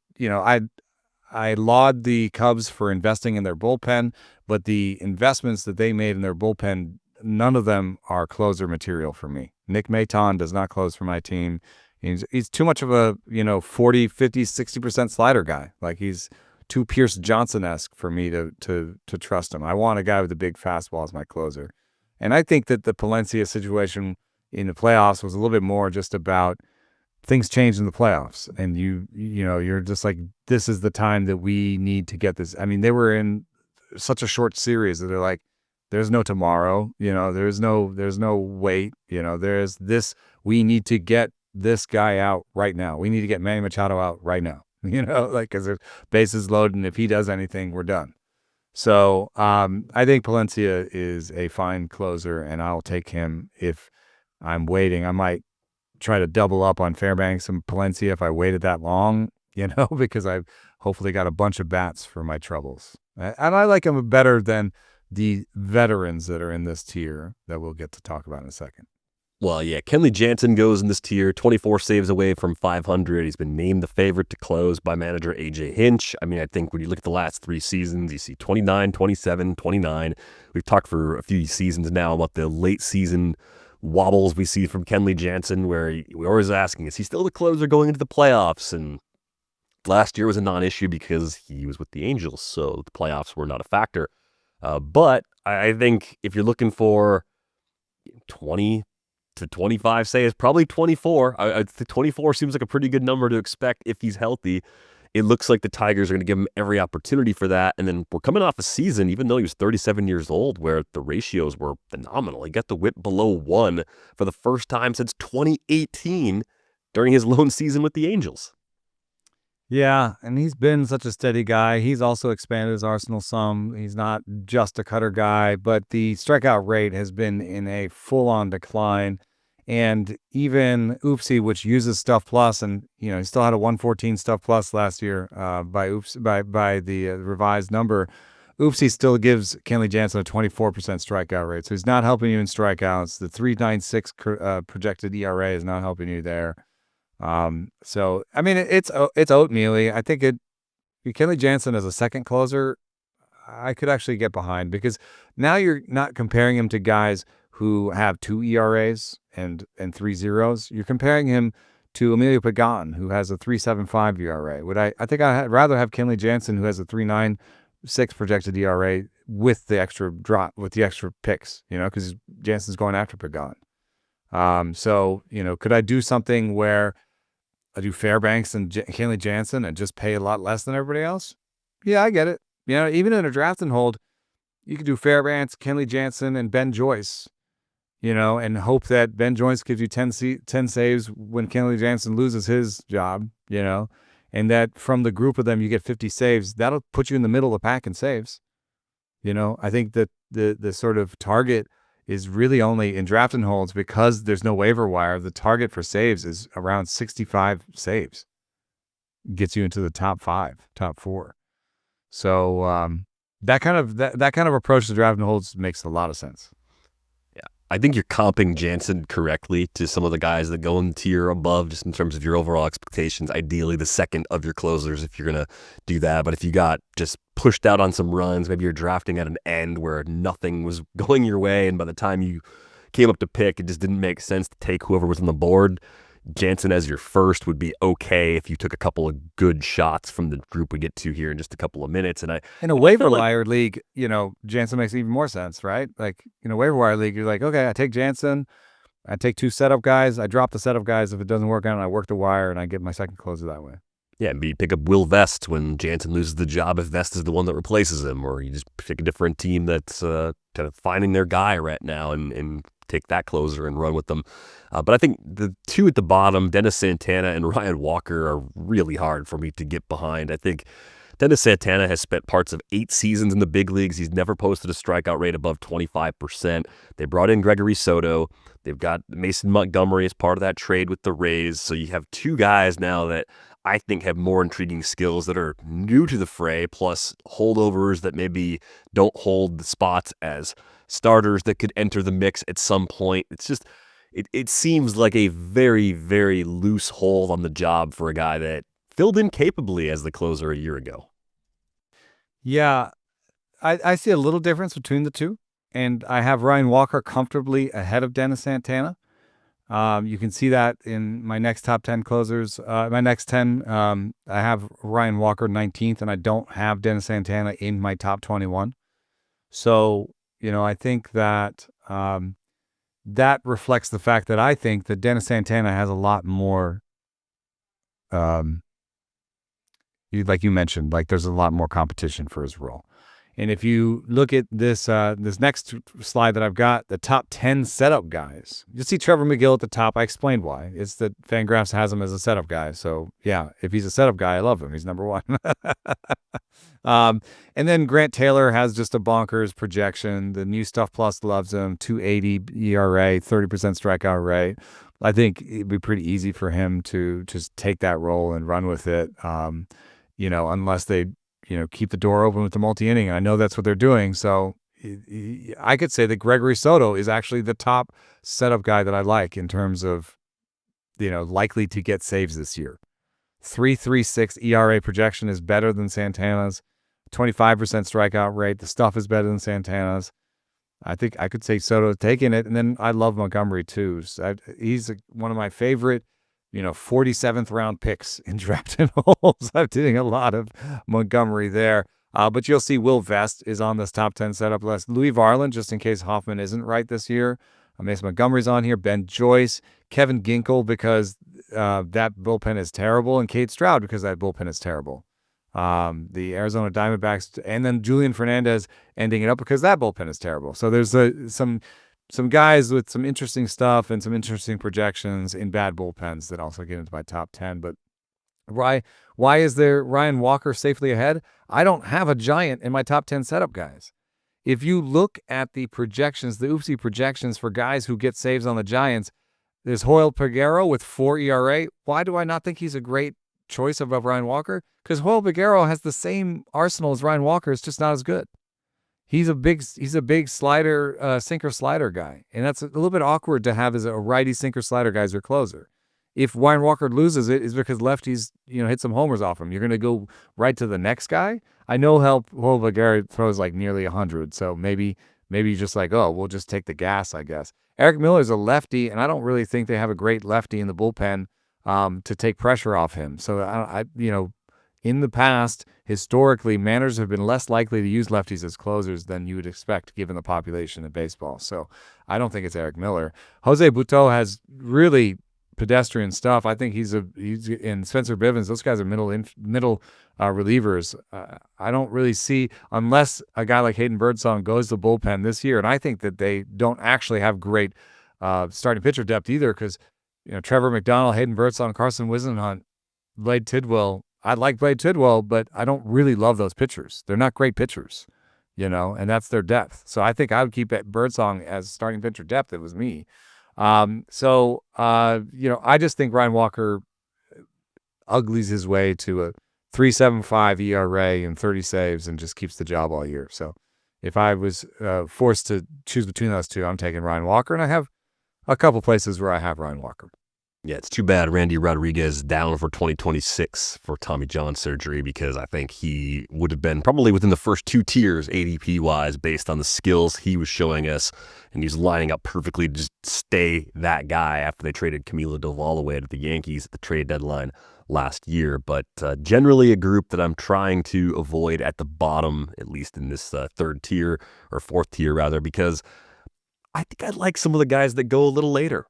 I laud the Cubs for investing in their bullpen, but the investments that they made in their bullpen, none of them are closer material for me. Nick Maton does not close for my team. He's too much of a 40, 50, 60% slider guy. Like, he's too Pierce Johnson-esque for me to trust him. I want a guy with a big fastball as my closer. And I think that the Palencia situation in the playoffs was a little bit more just about things changed in the playoffs, and you're just like, this is the time that we need to get this. I mean, they were in such a short series that they're like, there's no tomorrow, there's no wait, there's this, we need to get this guy out right now. We need to get Manny Machado out right now, because the base is loaded, and if he does anything, we're done. So I think Palencia is a fine closer, and I'll take him if I'm waiting. I might try to double up on Fairbanks and Palencia if I waited that long, because I've hopefully got a bunch of bats for my troubles. And I like him better than the veterans that are in this tier that we'll get to talk about in a second. Well, yeah, Kenley Jansen goes in this tier, 24 saves away from 500. He's been named the favorite to close by manager A.J. Hinch. I mean, I think when you look at the last 3 seasons, you see 29, 27, 29. We've talked for a few seasons now about the late season wobbles we see from Kenley Jansen, where we're always asking, is he still the closer going into the playoffs? And last year was a non-issue because he was with the Angels, so the playoffs were not a factor. But I think if you're looking for 20 to 25 saves, probably 24. I think 24 seems like a pretty good number to expect if he's healthy. It looks like the Tigers are going to give him every opportunity for that. And then we're coming off a season, even though he was 37 years old, where the ratios were phenomenal. He got the whip below 1 for the first time since 2018 during his lone season with the Angels. Yeah, and he's been such a steady guy. He's also expanded his arsenal some. He's not just a cutter guy, but the strikeout rate has been in a full-on decline. And even Oopsie, which uses Stuff Plus, and he still had a 114 Stuff Plus last year by the revised number. Oopsie still gives Kenley Jansen a 24% strikeout rate, so he's not helping you in strikeouts. The 3.96 projected ERA is not helping you there. So I mean, it's oatmeal-y. I think Kenley Jansen as a second closer, I could actually get behind, because now you're not comparing him to guys who have 2 ERAs and 3 zeros. You're comparing him to Emilio Pagán, who has a 3.75 ERA. I think I'd rather have Kenley Jansen, who has a 3.96 projected ERA with the extra drop, with the extra picks, because Jansen's going after Pagán. So, could I do something where I do Fairbanks and Kenley Jansen and just pay a lot less than everybody else? Yeah, I get it. Even in a draft and hold, you could do Fairbanks, Kenley Jansen, and Ben Joyce, and hope that Ben Joyce gives you 10 saves when Kenley Jansen loses his job, and that from the group of them you get 50 saves. That'll put you in the middle of the pack in saves. I think that the sort of target is really only in draft and holds because there's no waiver wire. The target for saves is around 65 saves. Gets you into the top 4. So that kind of approach to draft and holds makes a lot of sense. Yeah, I think you're comping Jansen correctly to some of the guys that go in the tier above, just in terms of your overall expectations. Ideally, the second of your closers if you're gonna do that. But if you got just pushed out on some runs, maybe you're drafting at an end where nothing was going your way, and by the time you came up to pick, it just didn't make sense to take whoever was on the board. Jansen as your first would be okay if you took a couple of good shots from the group we get to here in just a couple of minutes. And in a waiver wire league, Jansen makes even more sense, right? Like in a waiver wire league, you're like, okay, I take Jansen, I take 2 setup guys, I drop the setup guys if it doesn't work out, and I work the wire and I get my second closer that way. Yeah, maybe you pick up Will Vest when Jansen loses the job if Vest is the one that replaces him, or you just pick a different team that's kind of finding their guy right now and take that closer and run with them. But I think the 2 at the bottom, Dennis Santana and Ryan Walker, are really hard for me to get behind. I think Dennis Santana has spent parts of 8 seasons in the big leagues. He's never posted a strikeout rate above 25%. They brought in Gregory Soto. They've got Mason Montgomery as part of that trade with the Rays. So you have 2 guys now that I think have more intriguing skills that are new to the fray, plus holdovers that maybe don't hold the spots as starters that could enter the mix at some point. It's just, it seems like a very, very loose hold on the job for a guy that filled in capably as the closer a year ago. Yeah, I see a little difference between the 2, and I have Ryan Walker comfortably ahead of Dennis Santana. You can see that in my next top 10 closers. My next 10, I have Ryan Walker 19th, and I don't have Dennis Santana in my top 21. So, I think that that reflects the fact that I think that Dennis Santana has a lot more, like you mentioned, like there's a lot more competition for his role. And if you look at this this next slide that I've got, the top 10 setup guys, you see Trevor Megill at the top. I explained why. It's that Fangraphs has him as a setup guy. So, yeah, if he's a setup guy, I love him. He's number 1. And then Grant Taylor has just a bonkers projection. The New Stuff Plus loves him. 2.80 ERA, 30% strikeout rate. I think it'd be pretty easy for him to just take that role and run with it, unless they keep the door open with the multi-inning. I know that's what they're doing. So I could say that Gregory Soto is actually the top setup guy that I like in terms of, likely to get saves this year. 3.36 ERA projection is better than Santana's. 25% strikeout rate. The stuff is better than Santana's. I think I could say Soto taking it. And then I love Montgomery too. So he's one of my favorite 47th round picks in draft and holds. I'm doing a lot of Montgomery there. But you'll see Will Vest is on this top 10 setup list. Louis Varland, just in case Hoffman isn't right this year. Mason Montgomery's on here. Ben Joyce, Kevin Ginkel, because that bullpen is terrible, and Cade Stroud, because that bullpen is terrible. The Arizona Diamondbacks, and then Julian Fernandez ending it up because that bullpen is terrible. So there's some guys with some interesting stuff and some interesting projections in bad bullpens that also get into my top 10. But why is there Ryan Walker safely ahead? I don't have a giant in my top 10 setup guys. If you look at the projections, the oopsie projections for guys who get saves on the Giants, there's Joel Peguero with 4 ERA. Why do I not think he's a great choice above Ryan Walker? Because Joel Peguero has the same arsenal as Ryan Walker. It's just not as good. He's a big slider, sinker slider guy. And that's a little bit awkward to have as a righty sinker slider guy as your closer. If Ryan Walker loses it, it's because lefties, hit some homers off him. You're going to go right to the next guy. I know how Joel Peguero throws like nearly 100. So maybe you're just like, oh, we'll just take the gas, I guess. Eric Miller's a lefty, and I don't really think they have a great lefty in the bullpen to take pressure off him. So in the past, historically, managers have been less likely to use lefties as closers than you would expect given the population of baseball. So I don't think it's Eric Miller. Jose Butto has really pedestrian stuff. I think he's in Spencer Bivens. Those guys are middle relievers. I don't really see, unless a guy like Hayden Birdsong goes to the bullpen this year, and I think that they don't actually have great starting pitcher depth either, because Trevor McDonald, Hayden Birdsong, Carson Wisenhunt, Blade Tidwell. I like Blade Tidwell, but I don't really love those pitchers. They're not great pitchers, and that's their depth. So I think I would keep Birdsong as starting pitcher depth. It was me. I just think Ryan Walker uglies his way to a 3.75 ERA and 30 saves and just keeps the job all year. So if I was forced to choose between those two, I'm taking Ryan Walker, and I have a couple places where I have Ryan Walker. Yeah, it's too bad Randy Rodriguez down for 2026 for Tommy John surgery, because I think he would have been probably within the first 2 tiers ADP-wise based on the skills he was showing us, and he's lining up perfectly to just stay that guy after they traded Camilo Doval away to the Yankees at the trade deadline last year. But generally a group that I'm trying to avoid at the bottom, at least in this third tier, or fourth tier rather, because I think I like some of the guys that go a little later.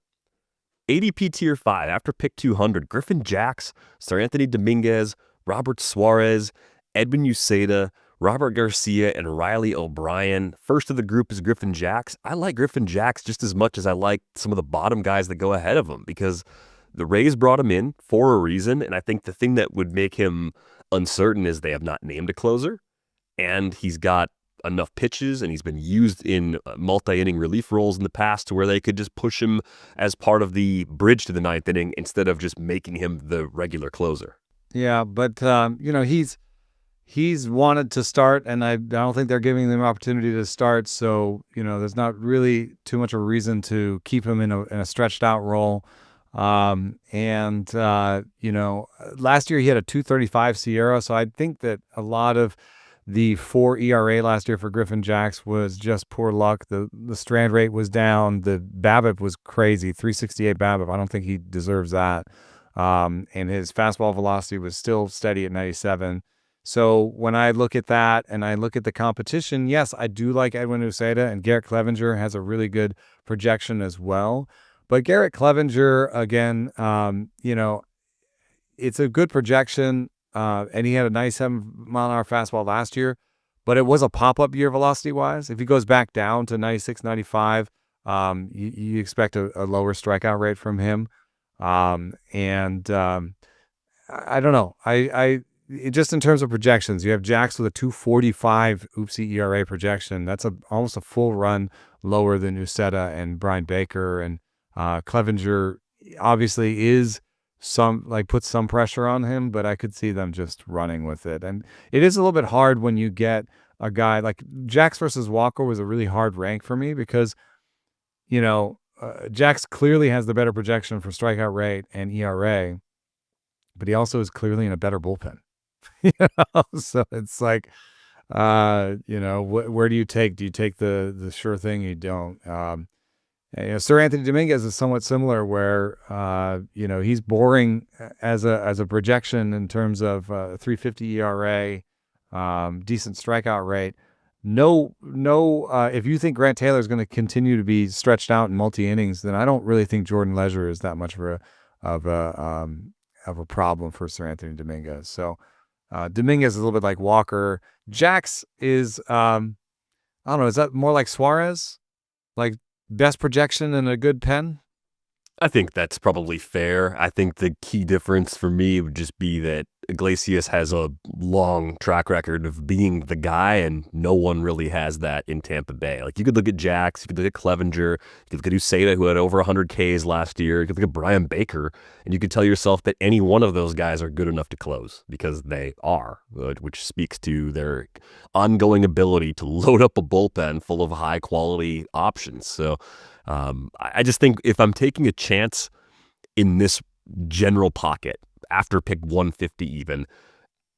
ADP Tier 5, after pick 200, Griffin Jax, Seranthony Domínguez, Robert Suarez, Edwin Uceda, Robert Garcia, and Riley O'Brien. First of the group is Griffin Jax. I like Griffin Jax just as much as I like some of the bottom guys that go ahead of him, because the Rays brought him in for a reason, and I think the thing that would make him uncertain is they have not named a closer, and he's got enough pitches, and he's been used in multi-inning relief roles in the past to where they could just push him as part of the bridge to the 9th inning instead of just making him the regular closer. Yeah, but he's wanted to start, and I don't think they're giving him an opportunity to start. So there's not really too much of a reason to keep him in a stretched out role. Last year he had a 2.35 SIERA, so I think that a lot of the 4 ERA last year for Griffin Jax was just poor luck. The strand rate was down. The BABIP was crazy, 368 BABIP. I don't think he deserves that. And his fastball velocity was still steady at 97. So when I look at that and I look at the competition, yes, I do like Edwin Uceda, and Garrett Clevenger has a really good projection as well. But Garrett Clevenger, again, it's a good projection. And he had a 97-mile-an-hour fastball last year, but it was a pop-up year velocity-wise. If he goes back down to 96, 95, you expect a lower strikeout rate from him. I don't know. Just in terms of projections, you have Jax with a 2.45 oopsie ERA projection. That's almost a full run lower than Uceda and Brian Baker. And Clevenger obviously is puts some pressure on him, but I could see them just running with it. And it is a little bit hard when you get a guy like Jax versus Walker was a really hard rank for me, because Jax clearly has the better projection for strikeout rate and ERA, but he also is clearly in a better bullpen. So it's like, where do you take? Do you take the sure thing? You don't. Seranthony Domínguez is somewhat similar, where he's boring as a projection in terms of 3.50 ERA, decent strikeout rate. No. If you think Grant Taylor is going to continue to be stretched out in multi innings, then I don't really think Jordan Leisure is that much of a problem for Seranthony Domínguez. So Domínguez is a little bit like Walker. Jax is I don't know. Is that more like Suarez? Like best projection and a good pen? I think that's probably fair. I think the key difference for me would just be that Iglesias has a long track record of being the guy, and no one really has that in Tampa Bay. Like, you could look at Jax, you could look at Clevenger, you could look at Uceda, who had over 100 Ks last year, you could look at Brian Baker, and you could tell yourself that any one of those guys are good enough to close, because they are, which speaks to their ongoing ability to load up a bullpen full of high-quality options. So I just think if I'm taking a chance in this general pocket, after pick 150 even,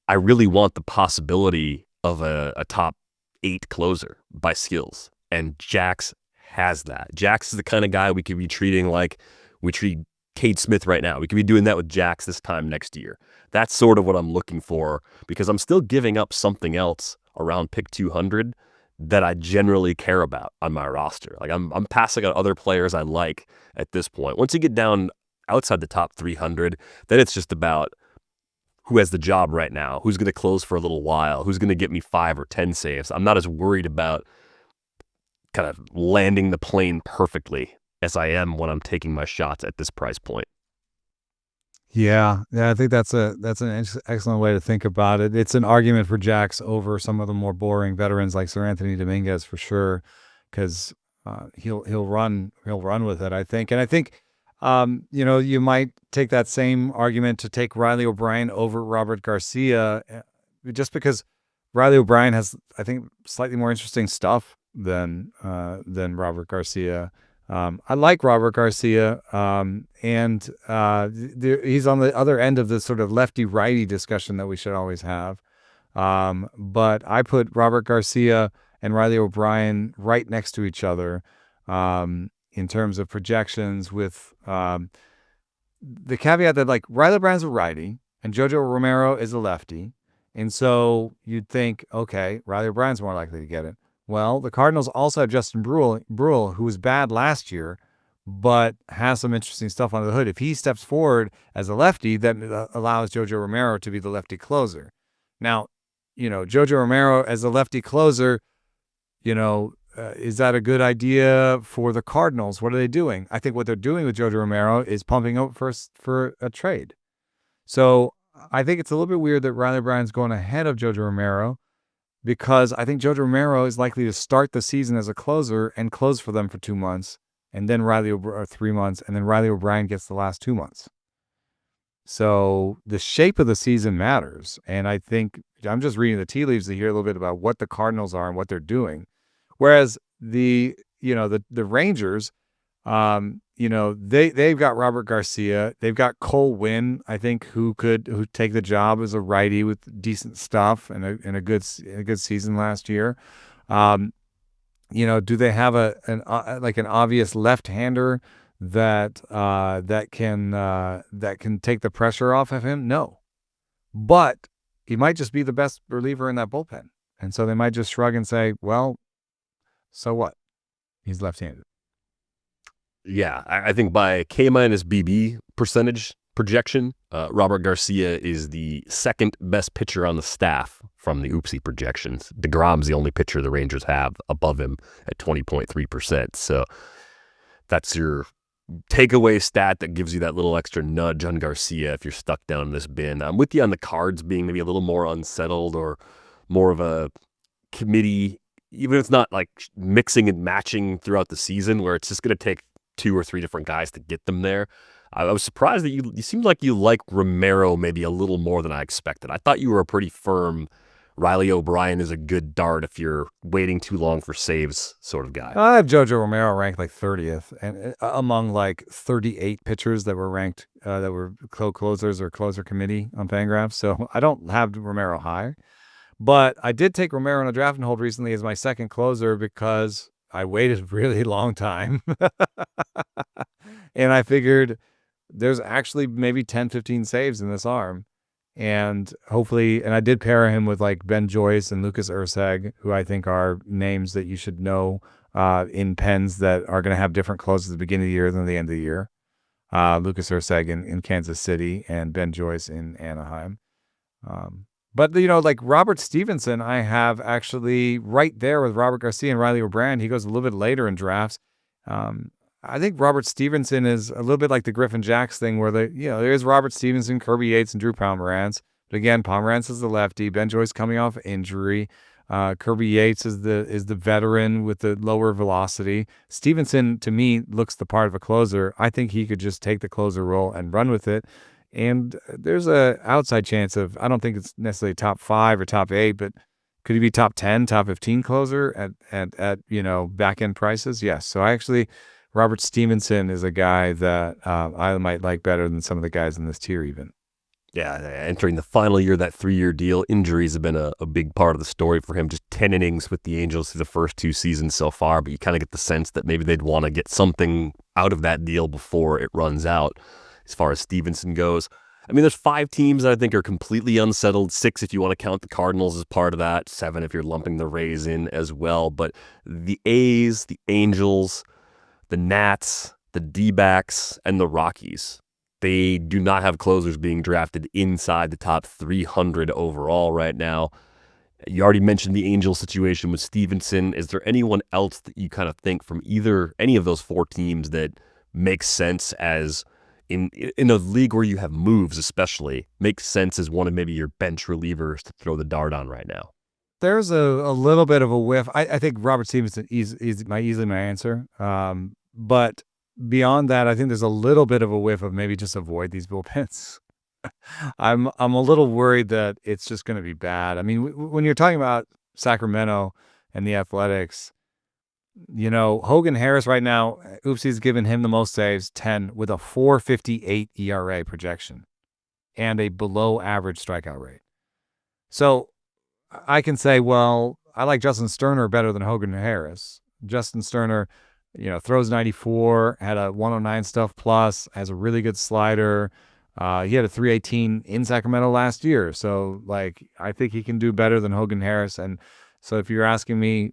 I really want the possibility of a top 8 closer by skills. And Jax has that. Jax is the kind of guy we could be treating like we treat Cade Smith right now. We could be doing that with Jax this time next year. That's sort of what I'm looking for, because I'm still giving up something else around pick 200 that I generally care about on my roster. Like I'm passing on other players I like at this point. Once you get down outside the top 300, then it's just about who has the job right now, who's going to close for a little while, who's going to get me 5 or 10 saves. I'm not as worried about kind of landing the plane perfectly as I am when I'm taking my shots at this price point. Yeah, I think that's an excellent way to think about it. It's an argument for Jax over some of the more boring veterans like Seranthony, Domínguez for sure, because he'll run with it, I think. And I think you might take that same argument to take Riley O'Brien over Robert Garcia, just because Riley O'Brien has, I think, slightly more interesting stuff than Robert Garcia. I like Robert Garcia, and he's on the other end of this sort of lefty-righty discussion that we should always have. But I put Robert Garcia and Riley O'Brien right next to each other in terms of projections, with the caveat that, like, Riley O'Brien's a righty and Jojo Romero is a lefty. And so you'd think, okay, Riley O'Brien's more likely to get it. Well, the Cardinals also have Justin Brule, who was bad last year, but has some interesting stuff under the hood. If he steps forward as a lefty, that allows Jojo Romero to be the lefty closer. Now, Jojo Romero as a lefty closer, is that a good idea for the Cardinals? What are they doing? I think what they're doing with Jojo Romero is pumping up for a trade. So I think it's a little bit weird that Riley O'Brien's going ahead of Jojo Romero, because I think Jojo Romero is likely to start the season as a closer and close for them for 2 months, and then 3 months, and then Riley O'Brien gets the last 2 months. So the shape of the season matters, and I think I'm just reading the tea leaves to hear a little bit about what the Cardinals are and what they're doing. Whereas the Rangers, they've got Robert Garcia, they've got COL MIN, I think, who take the job as a righty with decent stuff and a good season last year. Do they have an obvious left-hander that can take the pressure off of him? No, but he might just be the best reliever in that bullpen, and so they might just shrug and say, well, so what? He's left-handed. Yeah, I think by K- BB percentage projection, Robert Garcia is the second best pitcher on the staff from the Oopsie projections. DeGrom's the only pitcher the Rangers have above him at 20.3%. So that's your takeaway stat that gives you that little extra nudge on Garcia if you're stuck down in this bin. I'm with you on the Cards being maybe a little more unsettled or more of a committee, even if it's not like mixing and matching throughout the season where it's just going to take 2 or 3 different guys to get them there. I was surprised that you seemed like you like Romero maybe a little more than I expected. I thought you were a pretty firm Riley O'Brien is a good dart if you're waiting too long for saves sort of guy. I have Jojo Romero ranked like 30th, and among like 38 pitchers that were ranked that were closers or closer committee on Fangraphs. So I don't have Romero high, but I did take Romero on a draft and hold recently as my second closer because I waited a really long time. And I figured there's actually maybe 10, 15 saves in this arm. And hopefully, and I did pair him with like Ben Joyce and Lucas Erceg, who I think are names that you should know in pens that are going to have different closes at the beginning of the year than the end of the year. Lucas Erceg in Kansas City and Ben Joyce in Anaheim. But, like Robert Stevenson, I have actually right there with Robert Garcia and Riley O'Brien. He goes a little bit later in drafts. I think Robert Stevenson is a little bit like the Griffin Jax thing where there is Robert Stevenson, Kirby Yates, and Drew Pomerantz. But again, Pomerantz is the lefty. Ben Joyce coming off injury. Kirby Yates is the veteran with the lower velocity. Stevenson, to me, looks the part of a closer. I think he could just take the closer role and run with it. And there's a outside chance of, I don't think it's necessarily top 5 or top 8, but could he be top 10, top 15 closer at back end prices? Yes. So Robert Stevenson is a guy that I might like better than some of the guys in this tier even. Yeah, entering the final year of that 3-year deal, injuries have been a big part of the story for him. Just 10 innings with the Angels through the first 2 seasons so far, but you kind of get the sense that maybe they'd want to get something out of that deal before it runs out. as far as Stevenson goes. I mean, there's 5 teams that I think are completely unsettled. 6 if you want to count the Cardinals as part of that. 7 if you're lumping the Rays in as well. But the A's, the Angels, the Nats, the D-backs, and the Rockies, they do not have closers being drafted inside the top 300 overall right now. You already mentioned the Angels situation with Stevenson. Is there anyone else that you kind of think from any of those 4 teams that makes sense as in a league where you have moves especially, makes sense as one of maybe your bench relievers to throw the dart on right now? There's a little bit of a whiff. I think Robert Stevenson is easily my answer. But beyond that, I think there's a little bit of a whiff of maybe just avoid these bullpens. I'm a little worried that it's just going to be bad. I mean, when you're talking about Sacramento and the Athletics, Hogan Harris right now, Oopsie's given him the most saves, 10, with a 4.58 ERA projection and a below average strikeout rate. So I can say, well, I like Justin Sterner better than Hogan Harris. Justin Sterner, throws 94, had a 109 stuff plus, has a really good slider. He had a 318 in Sacramento last year. So, I think he can do better than Hogan Harris. And so if you're asking me,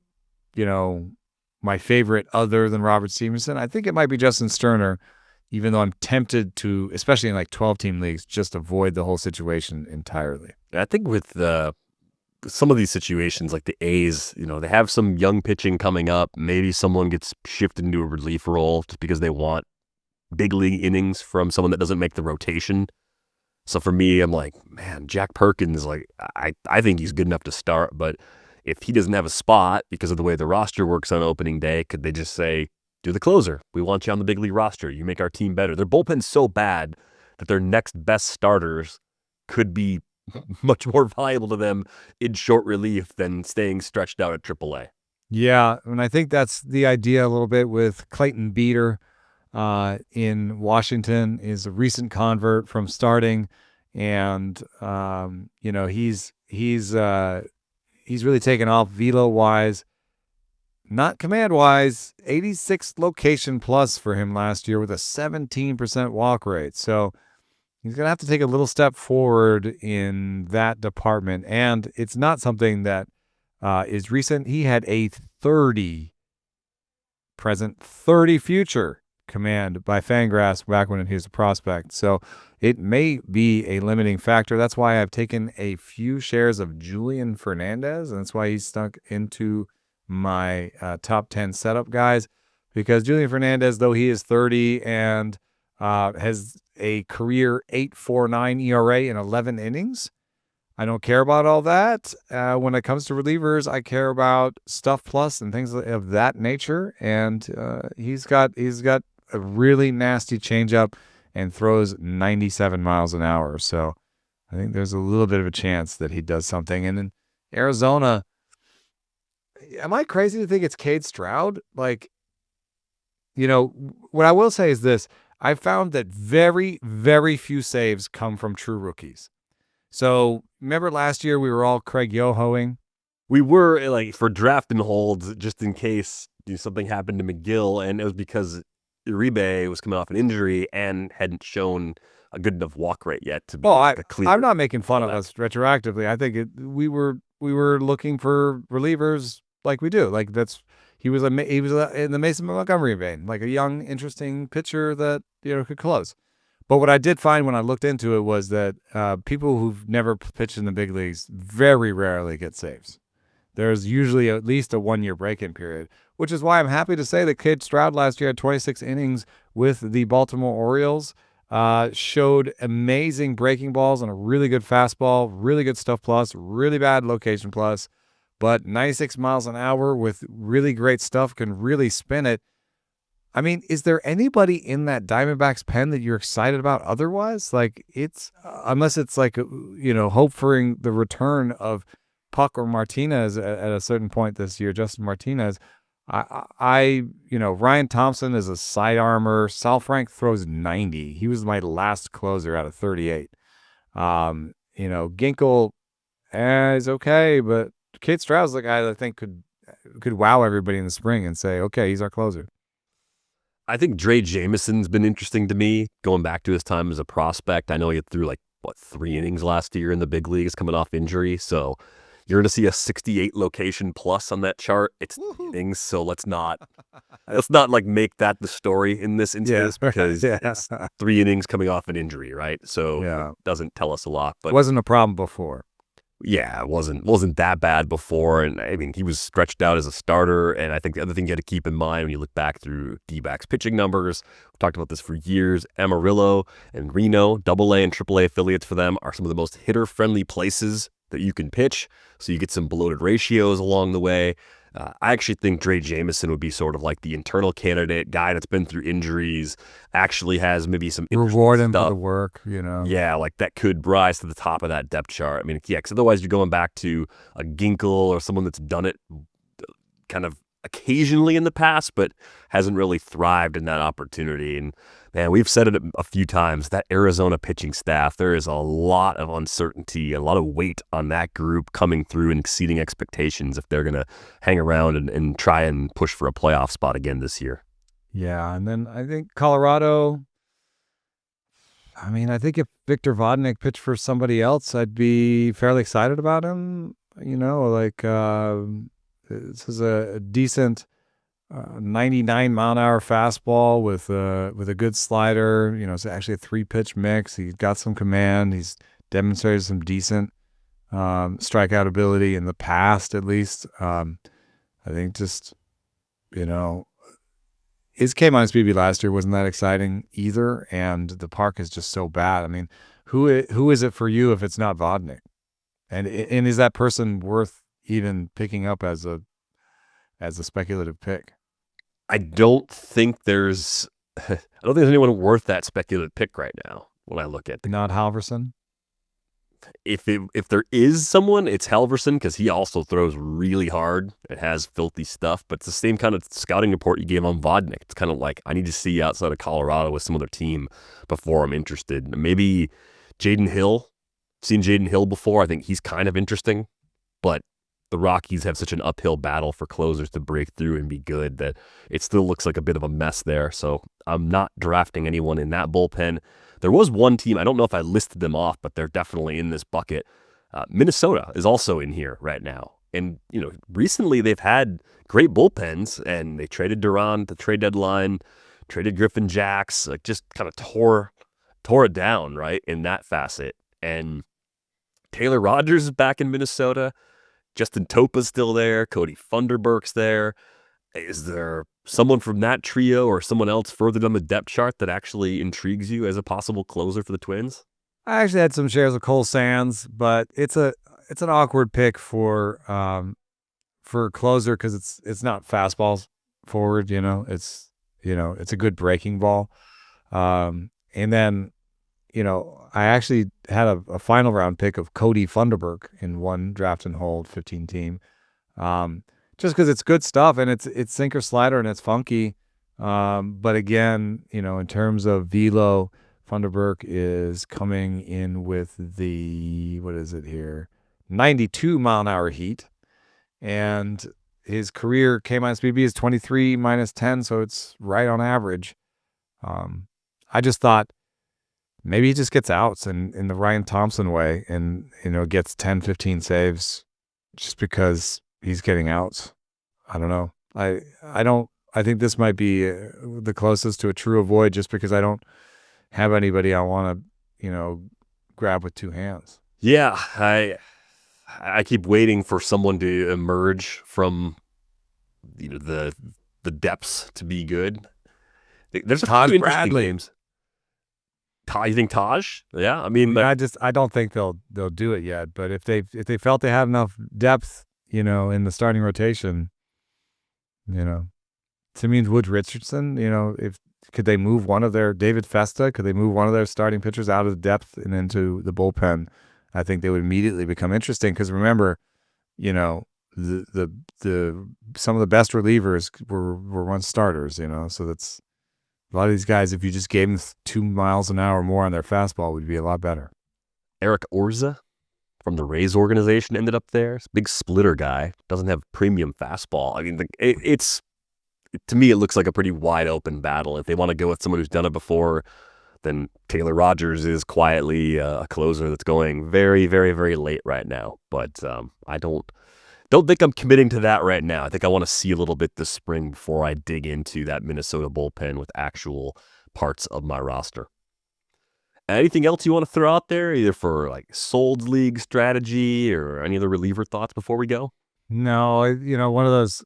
my favorite other than Robert Stevenson, I think it might be Justin Sterner, even though I'm tempted to, especially in 12-team leagues, just avoid the whole situation entirely. I think with some of these situations, like the A's, they have some young pitching coming up. Maybe someone gets shifted into a relief role just because they want big league innings from someone that doesn't make the rotation. So for me, I'm like, man, Jack Perkins, I think he's good enough to start, but if he doesn't have a spot because of the way the roster works on opening day, could they just say, do the closer? We want you on the big league roster. You make our team better. Their bullpen's so bad that their next best starters could be much more valuable to them in short relief than staying stretched out at AAA. Yeah, and I think that's the idea a little bit with Clayton Beeter in Washington, is a recent convert from starting, and he's really taken off velo wise, not command wise. 86 location plus for him last year with a 17% walk rate. So he's going to have to take a little step forward in that department. And it's not something that is recent. He had a 30 present, 30 future command by Fangraphs back when he was a prospect. So it may be a limiting factor. That's why I've taken a few shares of Julian Fernandez, and that's why he's stuck into my top 10 setup guys, because Julian Fernandez, though he is 30 and has a career 8.49 ERA in 11 innings, I don't care about all that. When it comes to relievers, I care about stuff plus and things of that nature. And he's got a really nasty changeup and throws 97 miles an hour. So I think there's a little bit of a chance that he does something. And in Arizona, am I crazy to think it's Cade Stroud? What I will say is this. I found that very, very few saves come from true rookies. So remember last year we were all Craig Yohoing? We were for draft and holds just in case something happened to Megill, and it was because Uribe was coming off an injury and hadn't shown a good enough walk rate yet to clear. I'm not making fun of us retroactively. I think we were looking for relievers like we do. He was in the Mason Montgomery vein, like a young, interesting pitcher that could close. But what I did find when I looked into it was that people who've never pitched in the big leagues very rarely get saves. There's usually at least a 1-year break-in period, which is why I'm happy to say that Cade Stroud last year had 26 innings with the Baltimore Orioles, showed amazing breaking balls and a really good fastball, really good stuff plus, really bad location plus, but 96 miles an hour with really great stuff, can really spin it. I mean, is there anybody in that Diamondbacks pen that you're excited about otherwise? Unless it's hope for the return of Puck or Martinez at a certain point this year, Justin Martinez. Ryan Thompson is a side armor. Sal Frank throws 90. He was my last closer out of 38. Ginkel is okay, but Cade Stroud's the guy that I think could wow everybody in the spring and say, okay, he's our closer. I think Dre Jameson's been interesting to me, going back to his time as a prospect. I know he threw 3 innings last year in the big leagues coming off injury. So you're going to see a 68 location plus on that chart. It's 3 innings, so let's not make that the story in this instance because it's 3 innings coming off an injury, right? So it doesn't tell us a lot. But it wasn't a problem before. Yeah, it wasn't that bad before. And I mean, he was stretched out as a starter. And I think the other thing you got to keep in mind when you look back through D-backs pitching numbers, we've talked about this for years. Amarillo and Reno, AA and AAA affiliates for them are some of the most hitter-friendly places that you can pitch. So you get some bloated ratios along the way. I actually think Dre Jameson would be sort of like the internal candidate, guy that's been through injuries, actually has maybe some reward him stuff for the work, you know. Yeah, that could rise to the top of that depth chart. I mean, because otherwise you're going back to a Ginkel or someone that's done it kind of occasionally in the past, but hasn't really thrived in that opportunity. And man, we've said it a few times, that Arizona pitching staff, there is a lot of uncertainty, a lot of weight on that group coming through and exceeding expectations if they're going to hang around and try and push for a playoff spot again this year. Yeah, and then I think Colorado, I mean, I think if Victor Vodnik pitched for somebody else, I'd be fairly excited about him. You know, this is a decent 99-mile-an-hour fastball with a good slider. You know, it's actually a 3-pitch mix. He's got some command. He's demonstrated some decent strikeout ability in the past, at least. I think just, you know, his K-BB last year wasn't that exciting either, and the park is just so bad. I mean, who is it for you if it's not Vodnik? And is that person worth even picking up as a speculative pick? I don't think there's anyone worth that speculative pick right now when I look at not Halverson. If there is someone, it's Halverson, because he also throws really hard. It has filthy stuff, but it's the same kind of scouting report you gave on Vodnik. It's kind of like, I need to see outside of Colorado with some other team before I'm interested. Maybe Jaden Hill. Seen Jaden Hill before. I think he's kind of interesting, but the Rockies have such an uphill battle for closers to break through and be good that it still looks like a bit of a mess there. So I'm not drafting anyone in that bullpen. There was one team, I don't know if I listed them off, but they're definitely in this bucket. Minnesota is also in here right now. And, you know, recently they've had great bullpens, and they traded Duran at the trade deadline, traded Griffin Jacks, just kind of tore it down, right, in that facet. And Taylor Rogers is back in Minnesota. Justin Topa's still there. Cody Funderburk's there. Is there someone from that trio or someone else further down the depth chart that actually intrigues you as a possible closer for the Twins? I actually had some shares of Cole Sands, but it's an awkward pick for a closer because it's not fastballs forward. You know, it's a good breaking ball, and then, you know, I actually had a final round pick of Cody Funderburk in one draft and hold 15 team. Just because it's good stuff and it's sinker slider and it's funky. But again, you know, in terms of velo, Funderburk is coming in with the, 92-mile-an-hour heat. And his career K-BB is 23 minus 10, so it's right on average. I just thought maybe he just gets outs in the Ryan Thompson way and, you know, gets 10, 15 saves just because he's getting outs. I don't know. I think this might be the closest to a true avoid just because I don't have anybody I want to, you know, grab with two hands. Yeah, I keep waiting for someone to emerge from, you know, the depths to be good. There's a Taj few Bradley. Games. You think Taj? Yeah, I mean, I don't think they'll do it yet. But if they felt they had enough depth, you know, in the starting rotation, you know, to me, Wood Richardson, you know, could they move one of their David Festa? Could they move one of their starting pitchers out of the depth and into the bullpen? I think they would immediately become interesting because remember, you know, the some of the best relievers were once starters, you know, so that's a lot of these guys. If you just gave them 2 miles an hour more on their fastball, would be a lot better. Eric Orza from the Rays organization ended up there. Big splitter guy, doesn't have premium fastball. I mean, it's to me, it looks like a pretty wide open battle. If they want to go with someone who's done it before, then Taylor Rogers is quietly a closer that's going very, very, very late right now. But I don't think I'm committing to that right now. I think I want to see a little bit this spring before I dig into that Minnesota bullpen with actual parts of my roster. Anything else you want to throw out there, either for like sold league strategy or any other reliever thoughts before we go? No, one of those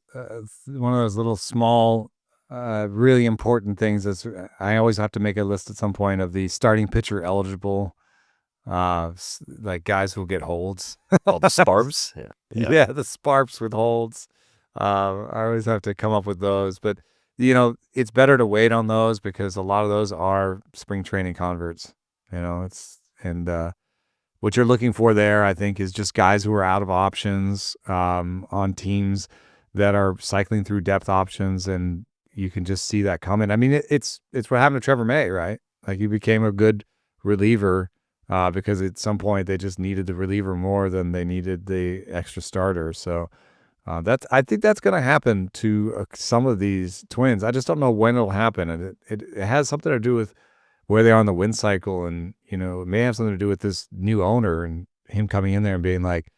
little small, really important things is I always have to make a list at some point of the starting pitcher eligible, like guys who get holds. Oh, the Sparps? Yeah, the Sparps with holds. I always have to come up with those, but it's better to wait on those because a lot of those are spring training converts. What you're looking for there, I think, is just guys who are out of options on teams that are cycling through depth options, and you can just see that coming. I mean, it's what happened to Trevor May, right? Like he became a good reliever because at some point they just needed the reliever more than they needed the extra starter. So I think that's going to happen to some of these Twins. I just don't know when it'll happen, and it has something to do with where they are in the win cycle, and it may have something to do with this new owner and him coming in there and being like,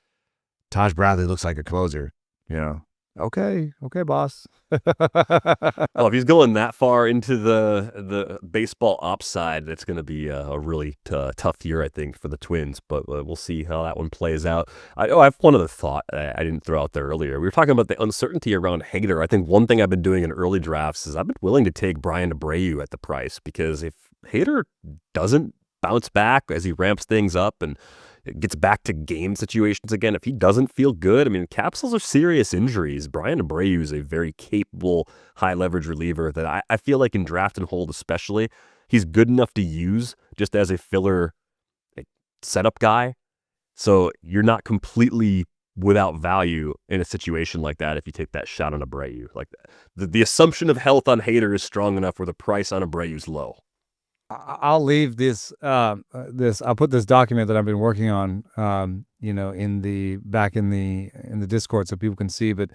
Taj Bradley looks like a closer. Okay, boss. Well, if he's going that far into the baseball ops side, it's going to be a really tough year, I think, for the Twins. But we'll see how that one plays out. I have one other thought I didn't throw out there earlier. We were talking about the uncertainty around Hader. I think one thing I've been doing in early drafts is I've been willing to take Brian Abreu at the price, because if Hader doesn't bounce back as he ramps things up and gets back to game situations again, if he doesn't feel good, I mean, capsules are serious injuries. Brian Abreu is a very capable, high-leverage reliever that I feel like in draft and hold especially, he's good enough to use just as a filler setup guy. So you're not completely without value in a situation like that if you take that shot on Abreu. Like the assumption of health on Hader is strong enough where the price on Abreu is low. I'll leave this. I'll put this document that I've been working on, in the Discord so people can see. But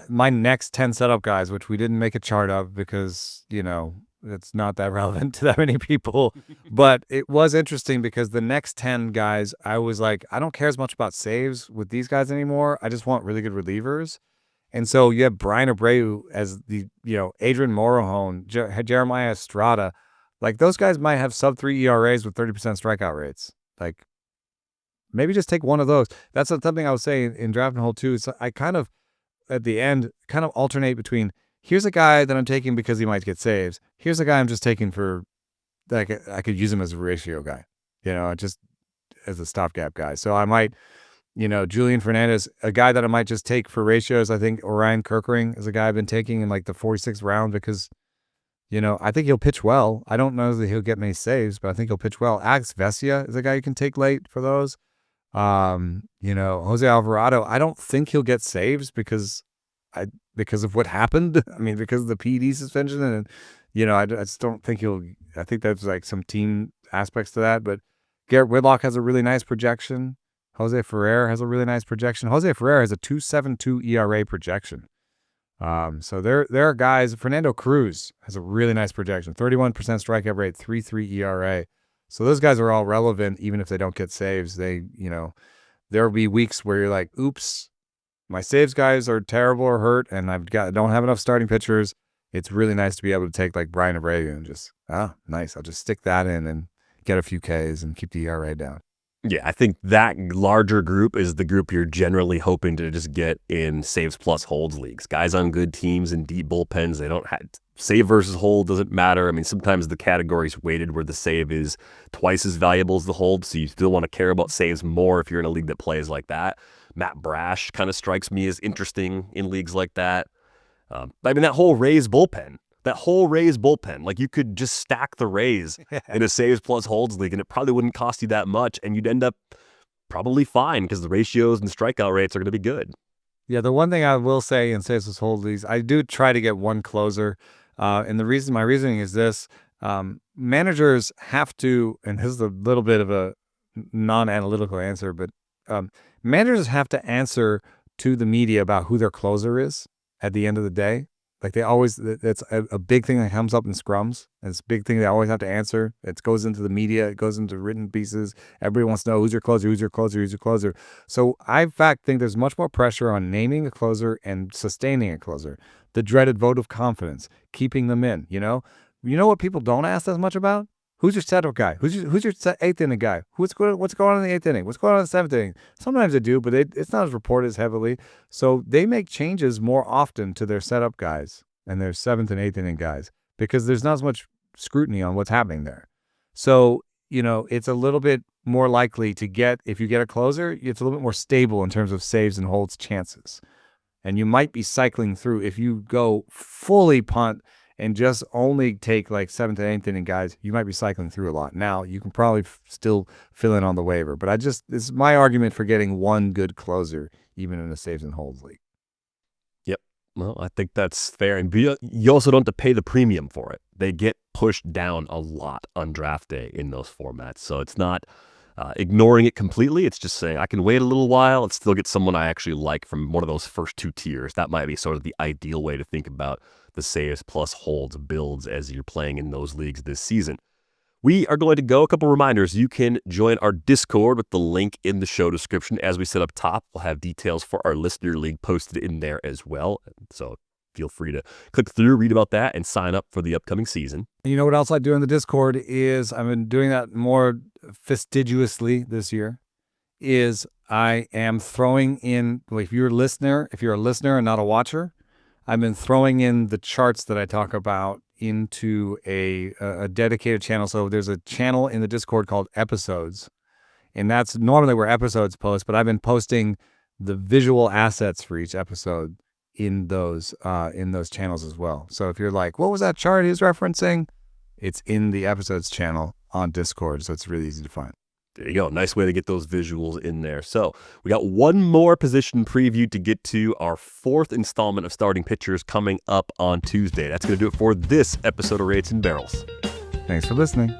my next 10 setup guys, which we didn't make a chart of because it's not that relevant to that many people. But it was interesting because the next 10 guys, I was like, I don't care as much about saves with these guys anymore. I just want really good relievers. And so you have Brian Abreu as the Adrian Morejon, Jeremiah Estrada. Like, those guys might have sub-3 ERAs with 30% strikeout rates. Like, maybe just take one of those. That's something I was saying in draft and hold too. Is I kind of, at the end, kind of alternate between, here's a guy that I'm taking because he might get saves. Here's a guy I'm just taking for, like, I could use him as a ratio guy, just as a stopgap guy. So I might, Julian Fernandez, a guy that I might just take for ratios. I think Orion Kerkering is a guy I've been taking in like the 46th round because I think he'll pitch well. I don't know that he'll get many saves, but I think he'll pitch well. Alex Vesia is a guy you can take late for those. Jose Alvarado, I don't think he'll get saves because of what happened. I mean, because of the PED suspension, and I just don't think I think there's like some team aspects to that. But Garrett Whitlock has a really nice projection. Jose Ferrer has a really nice projection. Jose Ferrer has a 2.72 ERA projection. So there are guys. Fernando Cruz has a really nice projection, 31% strikeout rate, 3.3 ERA. So those guys are all relevant, even if they don't get saves. There'll be weeks where you're like, oops, my saves guys are terrible or hurt, and I don't have enough starting pitchers. It's really nice to be able to take like Brian Abreu and just, nice. I'll just stick that in and get a few Ks and keep the ERA down. Yeah, I think that larger group is the group you're generally hoping to just get in saves plus holds leagues. Guys on good teams and deep bullpens, they don't have save versus hold doesn't matter. I mean, sometimes the category's weighted where the save is twice as valuable as the hold, so you still want to care about saves more if you're in a league that plays like that. Matt Brash kind of strikes me as interesting in leagues like that. I mean, that whole Rays bullpen, like you could just stack the Rays in a saves plus holds league and it probably wouldn't cost you that much and you'd end up probably fine because the ratios and strikeout rates are going to be good. Yeah, the one thing I will say in saves plus holds leagues, I do try to get one closer. And my reasoning is this, managers have to, and this is a little bit of a non-analytical answer, but managers have to answer to the media about who their closer is at the end of the day. Like that's a big thing that comes up in scrums. It's a big thing they always have to answer. It goes into the media. It goes into written pieces. Everybody wants to know who's your closer, who's your closer, who's your closer. So I, in fact, think there's much more pressure on naming a closer and sustaining a closer. The dreaded vote of confidence, keeping them in, You know what people don't ask as much about? Who's your setup guy? Who's your eighth inning guy? What's going on in the eighth inning? What's going on in the seventh inning? Sometimes they do, but it's not as reported as heavily. So they make changes more often to their setup guys and their seventh and eighth inning guys because there's not as much scrutiny on what's happening there. So, it's a little bit more likely to get, if you get a closer, it's a little bit more stable in terms of saves and holds chances. And you might be cycling through if you go fully punt and just only take like seventh and eighth inning guys, you might be cycling through a lot. Now, you can probably still fill in on the waiver, but this is my argument for getting one good closer, even in a saves and holds league. Yep. Well, I think that's fair. And you also don't have to pay the premium for it. They get pushed down a lot on draft day in those formats. So it's not ignoring it completely. It's just saying I can wait a little while and still get someone I actually like from one of those first two tiers. That might be sort of the ideal way to think about the saves plus holds builds as you're playing in those leagues this season. We are going to go. A couple reminders. You can join our Discord with the link in the show description. As we said up top, we'll have details for our listener league posted in there as well. So feel free to click through, read about that, and sign up for the upcoming season. You know what else I do in the Discord is I've been doing that more fastidiously this year. Is I am throwing in, if you're a listener and not a watcher, I've been throwing in the charts that I talk about into a dedicated channel. So there's a channel in the Discord called Episodes, and that's normally where episodes post, but I've been posting the visual assets for each episode in those channels as well. So if you're like, what was that chart he was referencing? It's in the Episodes channel on Discord, so it's really easy to find. There you go. Nice way to get those visuals in there. So we got one more position preview to get to, our fourth installment of Starting Pitchers coming up on Tuesday. That's going to do it for this episode of Rates and Barrels. Thanks for listening.